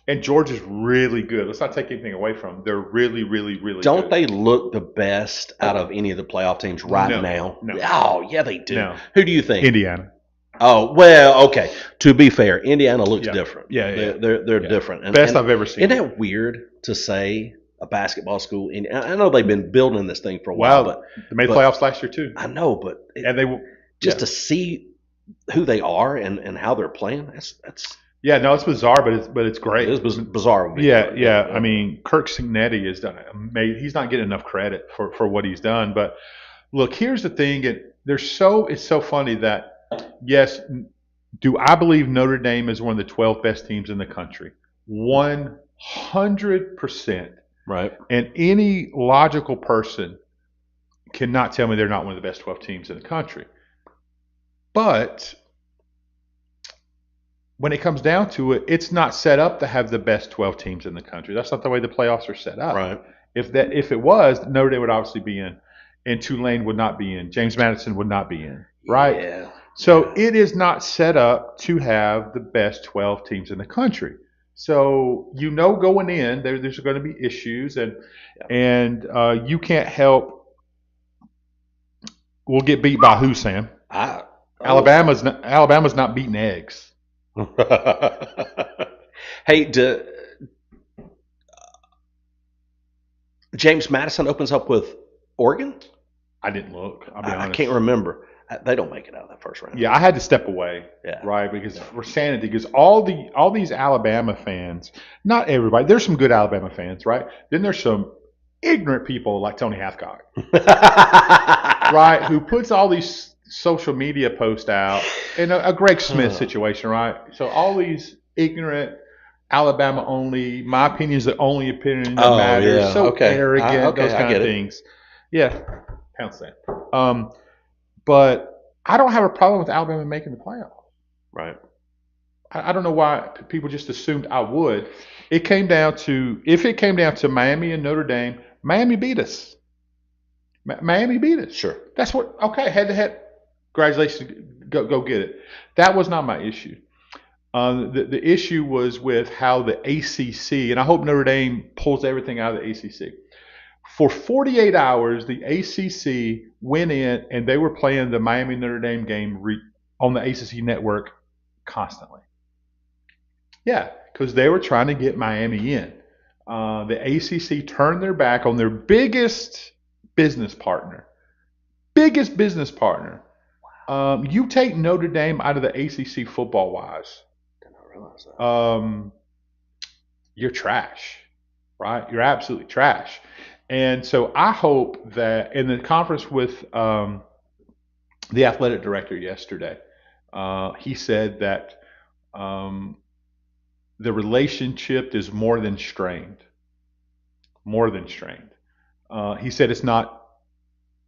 Speaker 2: And Georgia's really good. Let's not take anything away from them. They're really, really, really
Speaker 1: Don't
Speaker 2: good.
Speaker 1: They look the best out of any of the playoff teams now?
Speaker 2: No.
Speaker 1: Oh, yeah, they do.
Speaker 2: No.
Speaker 1: Who do you think?
Speaker 2: Indiana.
Speaker 1: Oh, well, okay. To be fair, Indiana looks different.
Speaker 2: Yeah.
Speaker 1: They're different.
Speaker 2: Best I've ever seen.
Speaker 1: Isn't that weird to say a basketball school? I know they've been building this thing for a while. But
Speaker 2: they made playoffs last year, too.
Speaker 1: I know, but to see who they are and how they're playing, that's
Speaker 2: yeah, no, it's bizarre, but it's great.
Speaker 1: It is bizarre.
Speaker 2: Yeah. I mean, Kirk Cignetti has done amazing. He's not getting enough credit for what he's done. But look, here's the thing. It's so funny that, yes, do I believe Notre Dame is one of the 12 best teams in the country? 100%.
Speaker 1: Right.
Speaker 2: And any logical person cannot tell me they're not one of the best 12 teams in the country. But when it comes down to it, it's not set up to have the best 12 teams in the country. That's not the way the playoffs are set up.
Speaker 1: Right.
Speaker 2: If it was, Notre Dame would obviously be in, and Tulane would not be in. James Madison would not be in. Right.
Speaker 1: Yeah.
Speaker 2: So it is not set up to have the best 12 teams in the country. So going in, there's going to be issues, and you can't help. We'll get beat by who, Sam? Alabama's not beating eggs.
Speaker 1: Hey, James Madison opens up with Oregon?
Speaker 2: I didn't look. I'll be honest.
Speaker 1: I can't remember. They don't make it out of that first round.
Speaker 2: Yeah, I had to step away, right, because for sanity, because all these Alabama fans, not everybody, there's some good Alabama fans, right? Then there's some ignorant people like Tony Hathcock, right, who puts all these social media posts out in a Greg Smith situation, right? So all these ignorant Alabama only, my opinion is the only opinion that matters. So arrogant, those kind of things. Yeah, pound sand. But I don't have a problem with Alabama making the playoffs.
Speaker 1: Right.
Speaker 2: I don't know why people just assumed I would. If it came down to Miami and Notre Dame, Miami beat us. Miami beat us.
Speaker 1: Sure.
Speaker 2: That's what. Okay, head to head. Congratulations. Go get it. That was not my issue. The issue was with how the ACC, and I hope Notre Dame pulls everything out of the ACC. For 48 hours, the ACC went in and they were playing the Miami Notre Dame game on the ACC network constantly. Yeah, because they were trying to get Miami in. The ACC turned their back on their biggest business partner. Wow. You take Notre Dame out of the ACC football-wise.
Speaker 1: Did not realize that.
Speaker 2: You're trash, right? You're absolutely trash. And so I hope that in the conference with the athletic director yesterday, he said that the relationship is more than strained. More than strained. He said it's not,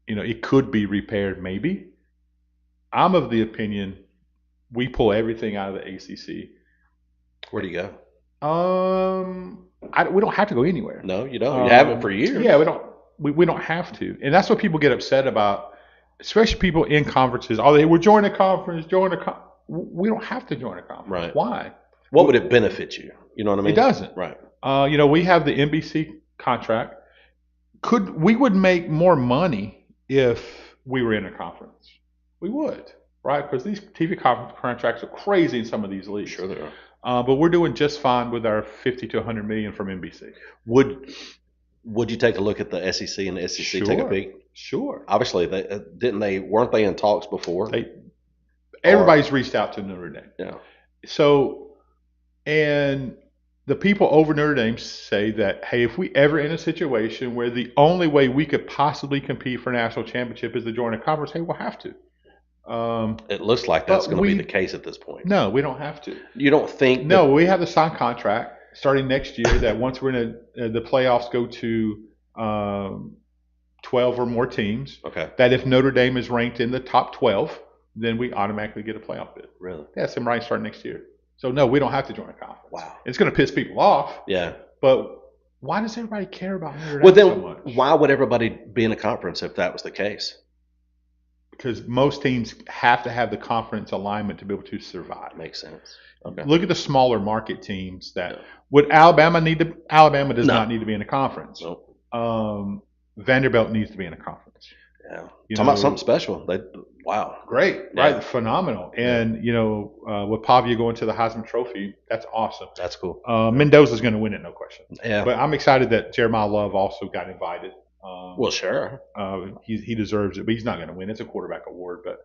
Speaker 2: it could be repaired maybe. I'm of the opinion we pull everything out of the ACC.
Speaker 1: Where do you go?
Speaker 2: We don't have to go anywhere.
Speaker 1: No, you don't. You haven't for years.
Speaker 2: Yeah, we don't. We don't have to, and that's what people get upset about, especially people in conferences. Oh, we're joining a conference. We don't have to join a conference.
Speaker 1: Right.
Speaker 2: Why?
Speaker 1: What would it benefit you? You know what I mean?
Speaker 2: It doesn't.
Speaker 1: Right.
Speaker 2: We have the NBC contract. We would make more money if we were in a conference? We would, right? Because these TV contracts are crazy in some of these leagues.
Speaker 1: Sure they are.
Speaker 2: But we're doing just fine with our 50 to 100 million from NBC.
Speaker 1: Would you take a look at the SEC and the SEC
Speaker 2: Sure.
Speaker 1: take a peek?
Speaker 2: Sure.
Speaker 1: Obviously, weren't they in talks before?
Speaker 2: Everybody's reached out to Notre Dame.
Speaker 1: Yeah.
Speaker 2: So, and the people over Notre Dame say that, hey, if we ever in a situation where the only way we could possibly compete for a national championship is to join a conference, hey, we'll have to.
Speaker 1: It looks like that's going to be the case at this point.
Speaker 2: No, we don't have to.
Speaker 1: You don't think?
Speaker 2: No, we have the signed contract starting next year that once we're in the playoffs go to 12 or more teams.
Speaker 1: Okay.
Speaker 2: That if Notre Dame is ranked in the top 12, then we automatically get a playoff bid.
Speaker 1: Really?
Speaker 2: Yeah, it's right starting next year. So no, we don't have to join a conference.
Speaker 1: Wow.
Speaker 2: It's going to piss people off.
Speaker 1: Yeah.
Speaker 2: But why does everybody care about Notre Dame
Speaker 1: so
Speaker 2: much?
Speaker 1: Why would everybody be in a conference if that was the case?
Speaker 2: Because most teams have to have the conference alignment to be able to survive.
Speaker 1: Makes sense. Okay.
Speaker 2: Look at the smaller market teams that would Alabama need to. Alabama does not need to be in a conference.
Speaker 1: Nope.
Speaker 2: Vanderbilt needs to be in a conference.
Speaker 1: Yeah. Talking about something special. Wow.
Speaker 2: Great. Yeah. Right. Phenomenal. And with Pavia going to the Heisman Trophy, that's awesome.
Speaker 1: That's cool.
Speaker 2: Mendoza's going to win it, no question.
Speaker 1: Yeah.
Speaker 2: But I'm excited that Jeremiah Love also got invited.
Speaker 1: Well, sure.
Speaker 2: He deserves it, but he's not going to win. It's a quarterback award. But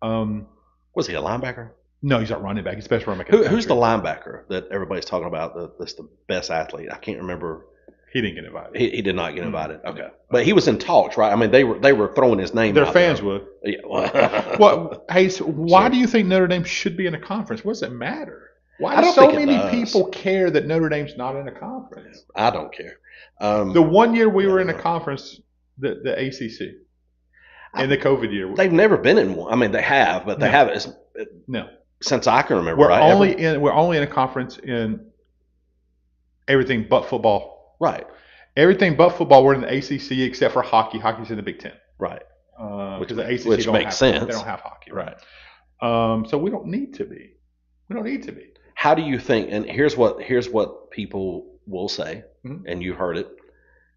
Speaker 1: was he a linebacker?
Speaker 2: No, he's a running back. He's the best running back.
Speaker 1: Who's the linebacker that everybody's talking about? That's the best athlete. I can't remember.
Speaker 2: He didn't get invited.
Speaker 1: He did not get invited. Okay, but he was in talks, right? I mean, they were throwing his name.
Speaker 2: Their fans would.
Speaker 1: Yeah.
Speaker 2: Well, hey, so why do you think Notre Dame should be in a conference? What does it matter? Why do so many people care that Notre Dame's not in a conference?
Speaker 1: I don't care.
Speaker 2: The 1 year we were in a conference, the ACC, in the COVID year,
Speaker 1: they've never been in one. I mean, they have, but they haven't.
Speaker 2: No,
Speaker 1: since I can remember.
Speaker 2: We're only in a conference in everything but football.
Speaker 1: Right.
Speaker 2: Everything but football, we're in the ACC except for hockey. Hockey's in the Big Ten.
Speaker 1: Right.
Speaker 2: Because the ACC
Speaker 1: makes sense.
Speaker 2: They don't have hockey. Right. So we don't need to be.
Speaker 1: How do you think? And here's what people will say, and you've heard it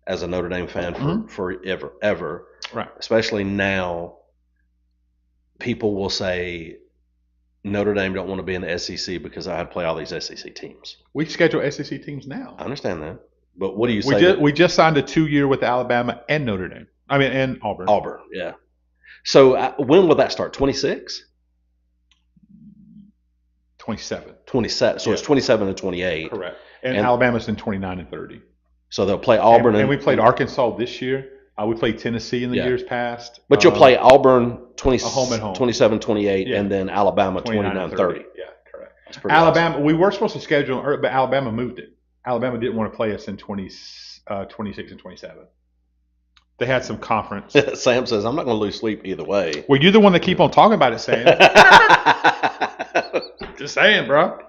Speaker 1: as a Notre Dame fan for ever.
Speaker 2: Right.
Speaker 1: Especially now, people will say Notre Dame don't want to be in the SEC because I had to play all these SEC teams.
Speaker 2: We schedule SEC teams now.
Speaker 1: I understand that. But what do you say?
Speaker 2: We just signed a 2-year with Alabama and Notre Dame. I mean, and Auburn.
Speaker 1: Auburn, yeah. So when will that start? 26?
Speaker 2: 27.
Speaker 1: 27. So it's 27 and 28.
Speaker 2: Correct. And Alabama's in 29 and 30.
Speaker 1: So they'll play Auburn.
Speaker 2: And we played Arkansas this year. We played Tennessee in the years past.
Speaker 1: But you'll play Auburn
Speaker 2: home and home.
Speaker 1: 27, 28, and then Alabama 29, 30.
Speaker 2: Yeah, correct.
Speaker 1: That's pretty
Speaker 2: Alabama,
Speaker 1: awesome.
Speaker 2: We were supposed to schedule, but Alabama moved it. Alabama didn't want to play us in 26 and 27. They had some conference.
Speaker 1: Sam says, I'm not going to lose sleep either way.
Speaker 2: Well, you're the one that keep on talking about it, Sam. Just saying, bro.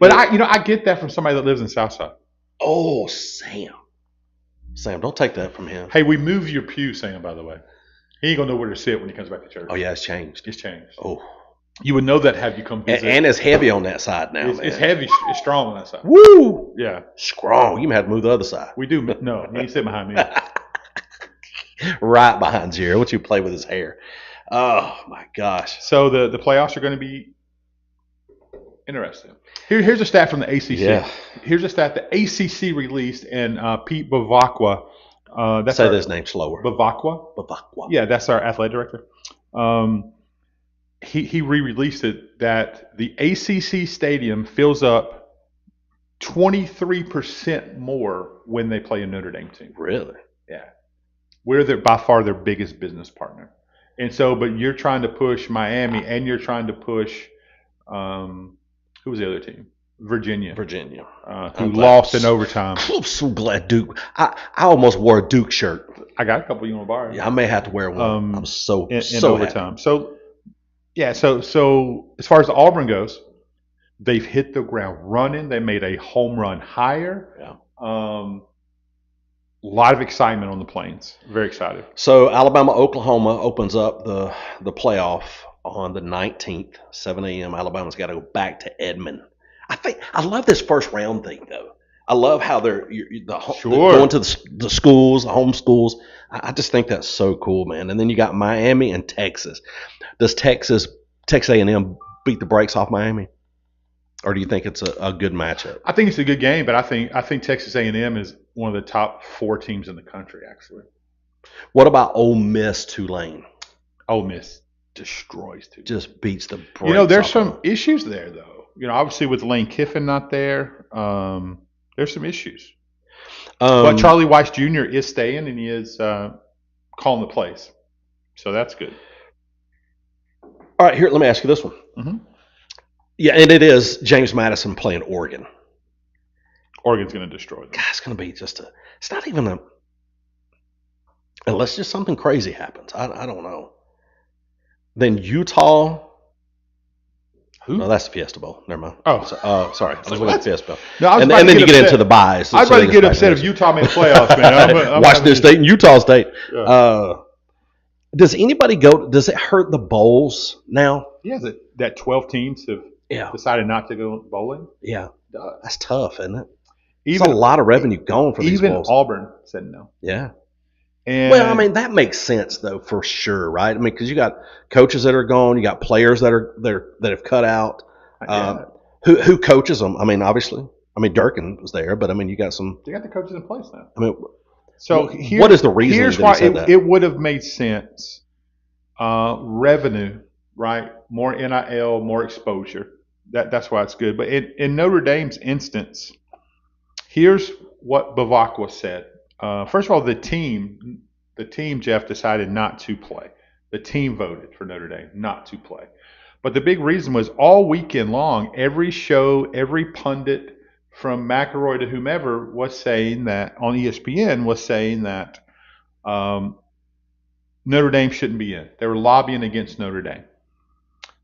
Speaker 2: But I get that from somebody that lives in Southside.
Speaker 1: Oh, Sam, don't take that from him.
Speaker 2: Hey, we moved your pew, Sam, by the way. He ain't going to know where to sit when he comes back to church.
Speaker 1: Oh, yeah, it's changed.
Speaker 2: It's changed.
Speaker 1: Oh.
Speaker 2: You would know that had you come visit.
Speaker 1: And it's heavy on that side now, man.
Speaker 2: It's heavy. It's strong on that side.
Speaker 1: Woo!
Speaker 2: Yeah.
Speaker 1: Strong. You might have to move the other side.
Speaker 2: We do. No, you sit behind me.
Speaker 1: Right behind Jerry. What you play with his hair. Oh, my gosh.
Speaker 2: So the playoffs are going to be interesting. Here's a stat from the ACC.
Speaker 1: Yeah.
Speaker 2: Here's a stat the ACC released, and Pete Bavacqua.
Speaker 1: Say this name slower.
Speaker 2: Bavacqua. Yeah, that's our athletic director. He re-released it that the ACC stadium fills up 23% more when they play a Notre Dame team.
Speaker 1: Really?
Speaker 2: Yeah. We're by far their biggest business partner. And so, but you're trying to push Miami, and you're trying to push, who was the other team? Virginia. Who lost in overtime.
Speaker 1: I'm so glad Duke. I almost wore a Duke shirt.
Speaker 2: I got a couple you want to borrow.
Speaker 1: Yeah, I may have to wear one. I'm so
Speaker 2: in
Speaker 1: so
Speaker 2: overtime.
Speaker 1: Happy.
Speaker 2: So, yeah. So as far as the Auburn goes, they've hit the ground running. They made a home run hire.
Speaker 1: Yeah.
Speaker 2: A lot of excitement on the Plains. Very excited.
Speaker 1: So Alabama, Oklahoma opens up the playoff on the 19th, 7 a.m. Alabama's got to go back to Edmond. I love this first round thing though. I love how they're going to the schools, the home schools. I just think that's so cool, man. And then you got Miami and Texas. Does Texas A&M beat the brakes off Miami, or do you think it's a good matchup?
Speaker 2: I think it's a good game, but I think Texas A&M is one of the top 4 teams in the country, actually.
Speaker 1: What about Ole Miss, Tulane?
Speaker 2: Ole Miss destroys Tulane.
Speaker 1: Just beats the brakes.
Speaker 2: There's some issues there, though. Obviously with Lane Kiffin not there, there's some issues. But Charlie Weiss Jr. is staying, and he is calling the plays. So that's good.
Speaker 1: All right, here, let me ask you this one.
Speaker 2: Mm-hmm.
Speaker 1: Yeah, and it is James Madison playing Oregon.
Speaker 2: Oregon's going to destroy them.
Speaker 1: God, it's going to be it's not even unless just something crazy happens. I don't know. Then Utah.
Speaker 2: Who?
Speaker 1: No, that's the Fiesta Bowl. Never mind.
Speaker 2: Oh,
Speaker 1: sorry. I was looking at the Fiesta Bowl.
Speaker 2: No,
Speaker 1: and then you get into the buys.
Speaker 2: I'd rather get upset if Utah made the playoffs, man.
Speaker 1: Washington State and Utah State.
Speaker 2: Yeah.
Speaker 1: Does anybody go? Does it hurt the bowls now?
Speaker 2: Yeah, that 12 teams have decided not to go bowling.
Speaker 1: Yeah, that's tough, isn't it?
Speaker 2: It's
Speaker 1: a lot of revenue going for these bowls.
Speaker 2: Even Auburn said no.
Speaker 1: Yeah.
Speaker 2: And
Speaker 1: well, I mean, that makes sense though, for sure, right? I mean, because you got coaches that are gone, you got players that have cut out. Who coaches them? I mean, obviously, Durkin was there, but I mean, you got some.
Speaker 2: They got the coaches in place now.
Speaker 1: I mean,
Speaker 2: so
Speaker 1: what is the reason?
Speaker 2: Here's why it would have made sense. Revenue, right? More NIL, more exposure. That's why it's good. But in Notre Dame's instance, here's what Bavacqua said. First of all, the team, Jeff, decided not to play. The team voted for Notre Dame not to play. But the big reason was all weekend long, every show, every pundit from McElroy to whomever was saying that, on ESPN, was saying that Notre Dame shouldn't be in. They were lobbying against Notre Dame.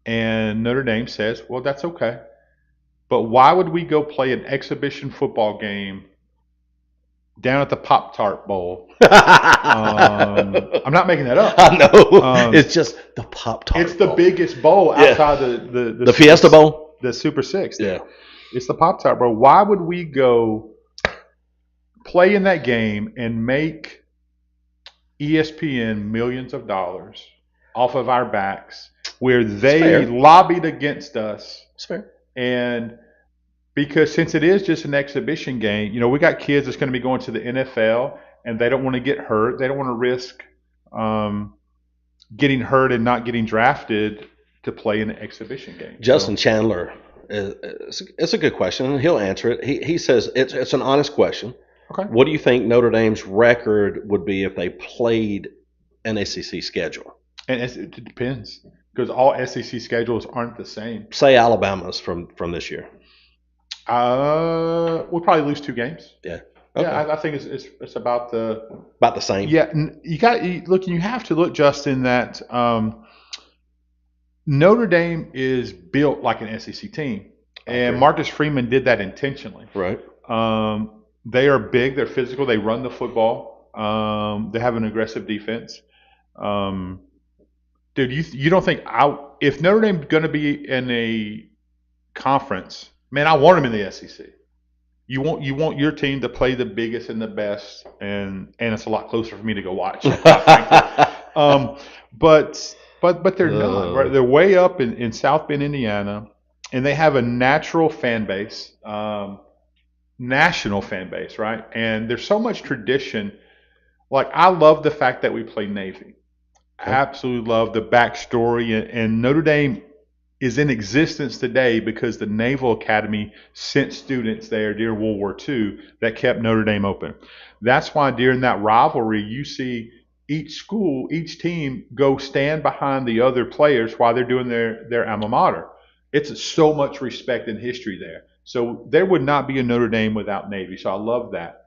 Speaker 2: And Notre Dame says, well, that's okay. But why would we go play an exhibition football game down at the Pop-Tart Bowl? I'm not making that up.
Speaker 1: I know. It's just the Pop-Tart
Speaker 2: It's the biggest bowl outside the
Speaker 1: Fiesta Bowl?
Speaker 2: The Super Six.
Speaker 1: Yeah.
Speaker 2: It's the Pop-Tart Bowl. Why would we go play in that game and make ESPN millions of dollars off of our backs where they lobbied against us?
Speaker 1: That's fair.
Speaker 2: And because since it is just an exhibition game, we got kids that's going to be going to the NFL, and they don't want to get hurt. They don't want to risk getting hurt and not getting drafted to play in an exhibition game.
Speaker 1: Justin Chandler, it's a good question. He'll answer it. He says it's an honest question.
Speaker 2: Okay.
Speaker 1: What do you think Notre Dame's record would be if they played an SEC schedule?
Speaker 2: And it depends because all SEC schedules aren't the same.
Speaker 1: Say Alabama's from this year.
Speaker 2: We'll probably lose 2 games.
Speaker 1: Yeah. Okay.
Speaker 2: Yeah, I think it's about
Speaker 1: the same.
Speaker 2: Yeah, you have to look, Justin, that Notre Dame is built like an SEC team, and Marcus Freeman did that intentionally.
Speaker 1: Right.
Speaker 2: They are big. They're physical. They run the football. They have an aggressive defense. Dude, you don't think if Notre Dame's going to be in a conference, man, I want them in the SEC. You want your team to play the biggest and the best, and it's a lot closer for me to go watch. But they're not. Right? They're way up in South Bend, Indiana, and they have a natural fan base, national fan base, right? And there's so much tradition. Like, I love the fact that we play Navy. I absolutely love the backstory, and Notre Dame is in existence today because the Naval Academy sent students there during World War II that kept Notre Dame open. That's why during that rivalry, you see each team go stand behind the other players while they're doing their alma mater. It's so much respect and history there. So there would not be a Notre Dame without Navy. So I love that.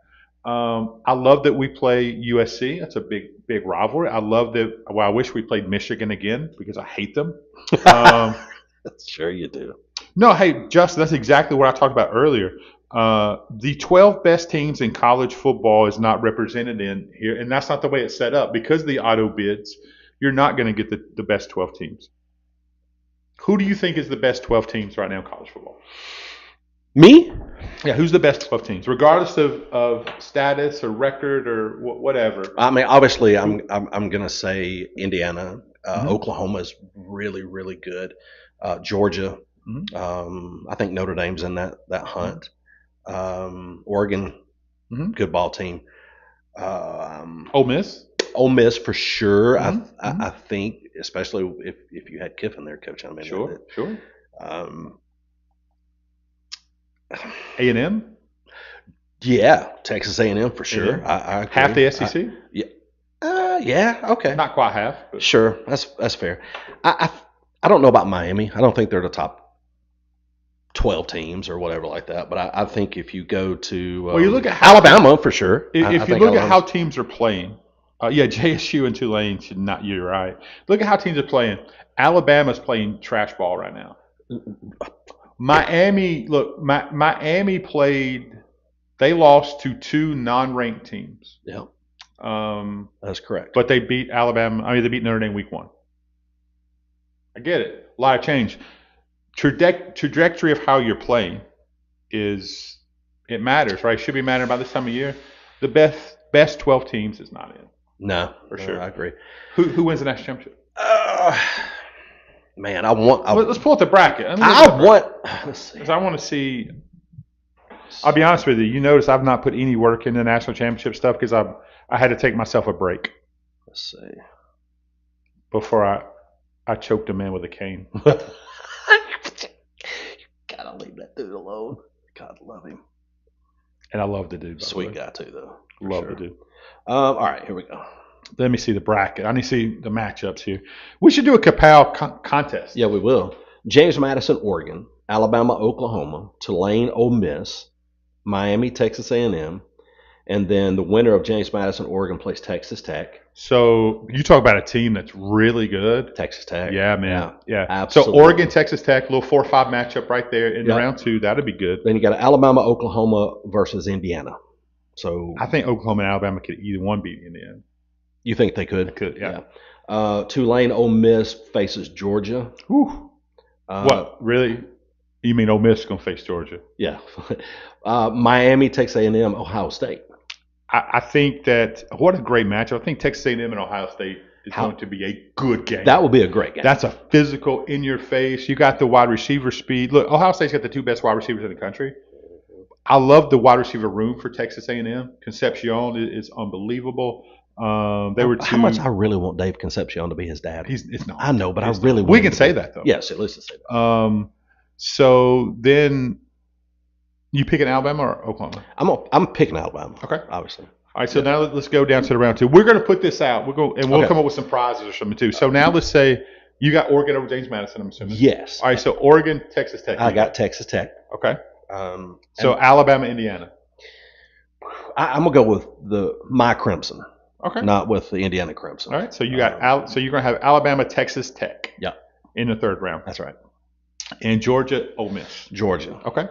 Speaker 2: I love that we play USC. That's a big rivalry. I love that. Well, I wish we played Michigan again because I hate them.
Speaker 1: Sure you do.
Speaker 2: No, hey, Justin, that's exactly what I talked about earlier. The 12 best teams in college football is not represented in here, and that's not the way it's set up. Because of the auto bids, you're not going to get the best 12 teams. Who do you think is the best 12 teams right now in college football?
Speaker 1: Me?
Speaker 2: Yeah, who's the best 12 teams, regardless of status or record or whatever?
Speaker 1: I mean, obviously, I'm going to say Indiana. Oklahoma is really, really good. Georgia. I think Notre Dame's in that hunt. Oregon, good ball team.
Speaker 2: Ole Miss?
Speaker 1: Ole Miss for sure. I think, especially if you had Kiffin there coaching. I mean,
Speaker 2: sure.
Speaker 1: A&M? Yeah, Texas A&M for sure. I agree.
Speaker 2: Half the SEC?
Speaker 1: Yeah, okay.
Speaker 2: Not quite half. But.
Speaker 1: Sure, that's fair. I don't know about Miami. I don't think they're the top 12 teams or whatever like that. But I think if you go to
Speaker 2: you look at
Speaker 1: Alabama for sure.
Speaker 2: If you look at how teams are playing, JSU and Tulane should not. You're right. Look at how teams are playing. Alabama's playing trash ball right now. Miami played. They lost to 2 non-ranked teams.
Speaker 1: Yeah, that's correct.
Speaker 2: But they beat Alabama. I mean, they beat Notre Dame week 1. I get it. A lot of change. Trajectory of how you're playing it matters, right? It should be mattering by this time of year. The best 12 teams is not in.
Speaker 1: No,
Speaker 2: for sure.
Speaker 1: I agree.
Speaker 2: Who wins the national championship?
Speaker 1: Man,
Speaker 2: let's pull up the bracket.
Speaker 1: Let's see.
Speaker 2: I want to see. I'll be honest with you. You notice I've not put any work in the national championship stuff because I had to take myself a break.
Speaker 1: Let's see.
Speaker 2: Before I choked a man with a cane.
Speaker 1: You gotta leave that dude alone. God love him.
Speaker 2: And I love the dude.
Speaker 1: Sweet guy too, though.
Speaker 2: Love the dude.
Speaker 1: All right, here we go.
Speaker 2: Let me see the bracket. I need to see the matchups here. We should do a Kapow contest.
Speaker 1: Yeah, we will. James Madison, Oregon. Alabama, Oklahoma. Tulane, Ole Miss. Miami, Texas A&M. And then the winner of James Madison, Oregon plays Texas Tech.
Speaker 2: So you talk about a team that's really good.
Speaker 1: Texas Tech.
Speaker 2: Yeah, man. Yeah.
Speaker 1: Absolutely.
Speaker 2: So Oregon, Texas Tech, little 4 or 5 matchup right there in round 2. That'd be good.
Speaker 1: Then you got Alabama, Oklahoma versus Indiana. So
Speaker 2: I think Oklahoma and Alabama could either one beat Indiana.
Speaker 1: You think they could?
Speaker 2: They could, yeah.
Speaker 1: Tulane, Ole Miss faces Georgia.
Speaker 2: Whew. What, really? You mean Ole Miss is going to face Georgia?
Speaker 1: Yeah. Miami, Texas A&M, Ohio State.
Speaker 2: I think that what a great matchup. I think Texas A&M and Ohio State is going to be a good game.
Speaker 1: That will be a great game.
Speaker 2: That's a physical, in your face. You got the wide receiver speed. Look, Ohio State's got the 2 best wide receivers in the country. I love the wide receiver room for Texas A&M. Concepcion is unbelievable. They were two.
Speaker 1: How much I really want Dave Concepcion to be his dad.
Speaker 2: It's not.
Speaker 1: I know, but I really want.
Speaker 2: We can say that though.
Speaker 1: Yes, at least say that.
Speaker 2: So then, you picking Alabama or Oklahoma?
Speaker 1: I'm picking Alabama.
Speaker 2: Okay,
Speaker 1: obviously.
Speaker 2: All right, so now let's go down to the round two. We're going to put this out. We'll come up with some prizes or something too. So now let's say you got Oregon over James Madison, I'm assuming.
Speaker 1: Yes.
Speaker 2: All right, so Oregon, Texas Tech.
Speaker 1: I got Texas Tech.
Speaker 2: Okay. So Alabama, Indiana.
Speaker 1: I'm gonna go with my Crimson.
Speaker 2: Okay.
Speaker 1: Not with the Indiana Crimson.
Speaker 2: All right. So you got so you're going to have Alabama, Texas Tech.
Speaker 1: Yeah.
Speaker 2: In the third round.
Speaker 1: That's right.
Speaker 2: And Georgia, Ole Miss.
Speaker 1: Georgia.
Speaker 2: Okay.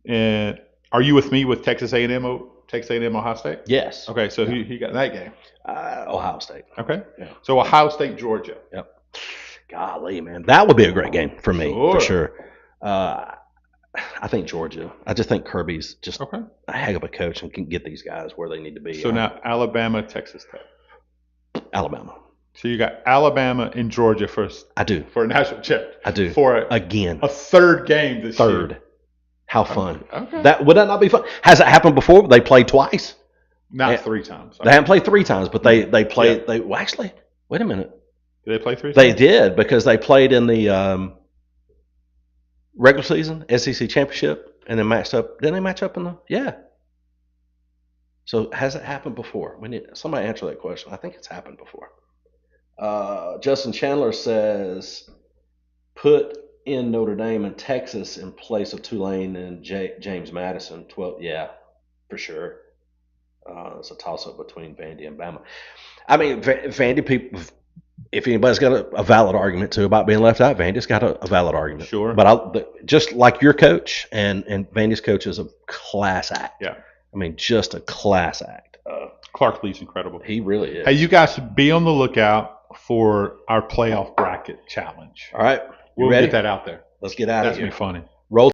Speaker 2: And are you with me with Texas A&M, Ohio State?
Speaker 1: Yes.
Speaker 2: Okay. So who got that game?
Speaker 1: Ohio State.
Speaker 2: Okay.
Speaker 1: Yeah.
Speaker 2: So Ohio State, Georgia.
Speaker 1: Yep. Golly, man, that would be a great game for me for sure. I think Georgia. I just think Kirby's just a heck of a coach and can get these guys where they need to be.
Speaker 2: So now Alabama, Texas Tech.
Speaker 1: Alabama.
Speaker 2: So you got Alabama and Georgia first.
Speaker 1: I do.
Speaker 2: For a national chip.
Speaker 1: I do.
Speaker 2: For
Speaker 1: a
Speaker 2: third game this year.
Speaker 1: How fun.
Speaker 2: Okay.
Speaker 1: Would that not be fun? Has it happened before? They played twice?
Speaker 2: Not 3 times.
Speaker 1: They haven't played 3 times, but they played. Yeah. Actually, wait a minute.
Speaker 2: Did they play 3 times?
Speaker 1: They did, because they played in the regular season, SEC championship, and then matched up. Didn't they match up in the? Yeah. So has it happened before? We need somebody answer that question. I think it's happened before. Justin Chandler says, put in Notre Dame and Texas in place of Tulane and James Madison. 12. Yeah, for sure. It's a toss-up between Vandy and Bama. I mean, Vandy people. If anybody's got a valid argument too about being left out, Vandy's got a valid argument.
Speaker 2: Sure.
Speaker 1: But just like your coach and Vandy's coach is a class act.
Speaker 2: Yeah.
Speaker 1: I mean, just a class act.
Speaker 2: Clark Lee's incredible.
Speaker 1: He really is.
Speaker 2: Hey, you guys be on the lookout for our playoff bracket challenge.
Speaker 1: All right.
Speaker 2: We'll
Speaker 1: ready?
Speaker 2: get that out there.
Speaker 1: Let's get out of here.
Speaker 2: That's going to be funny.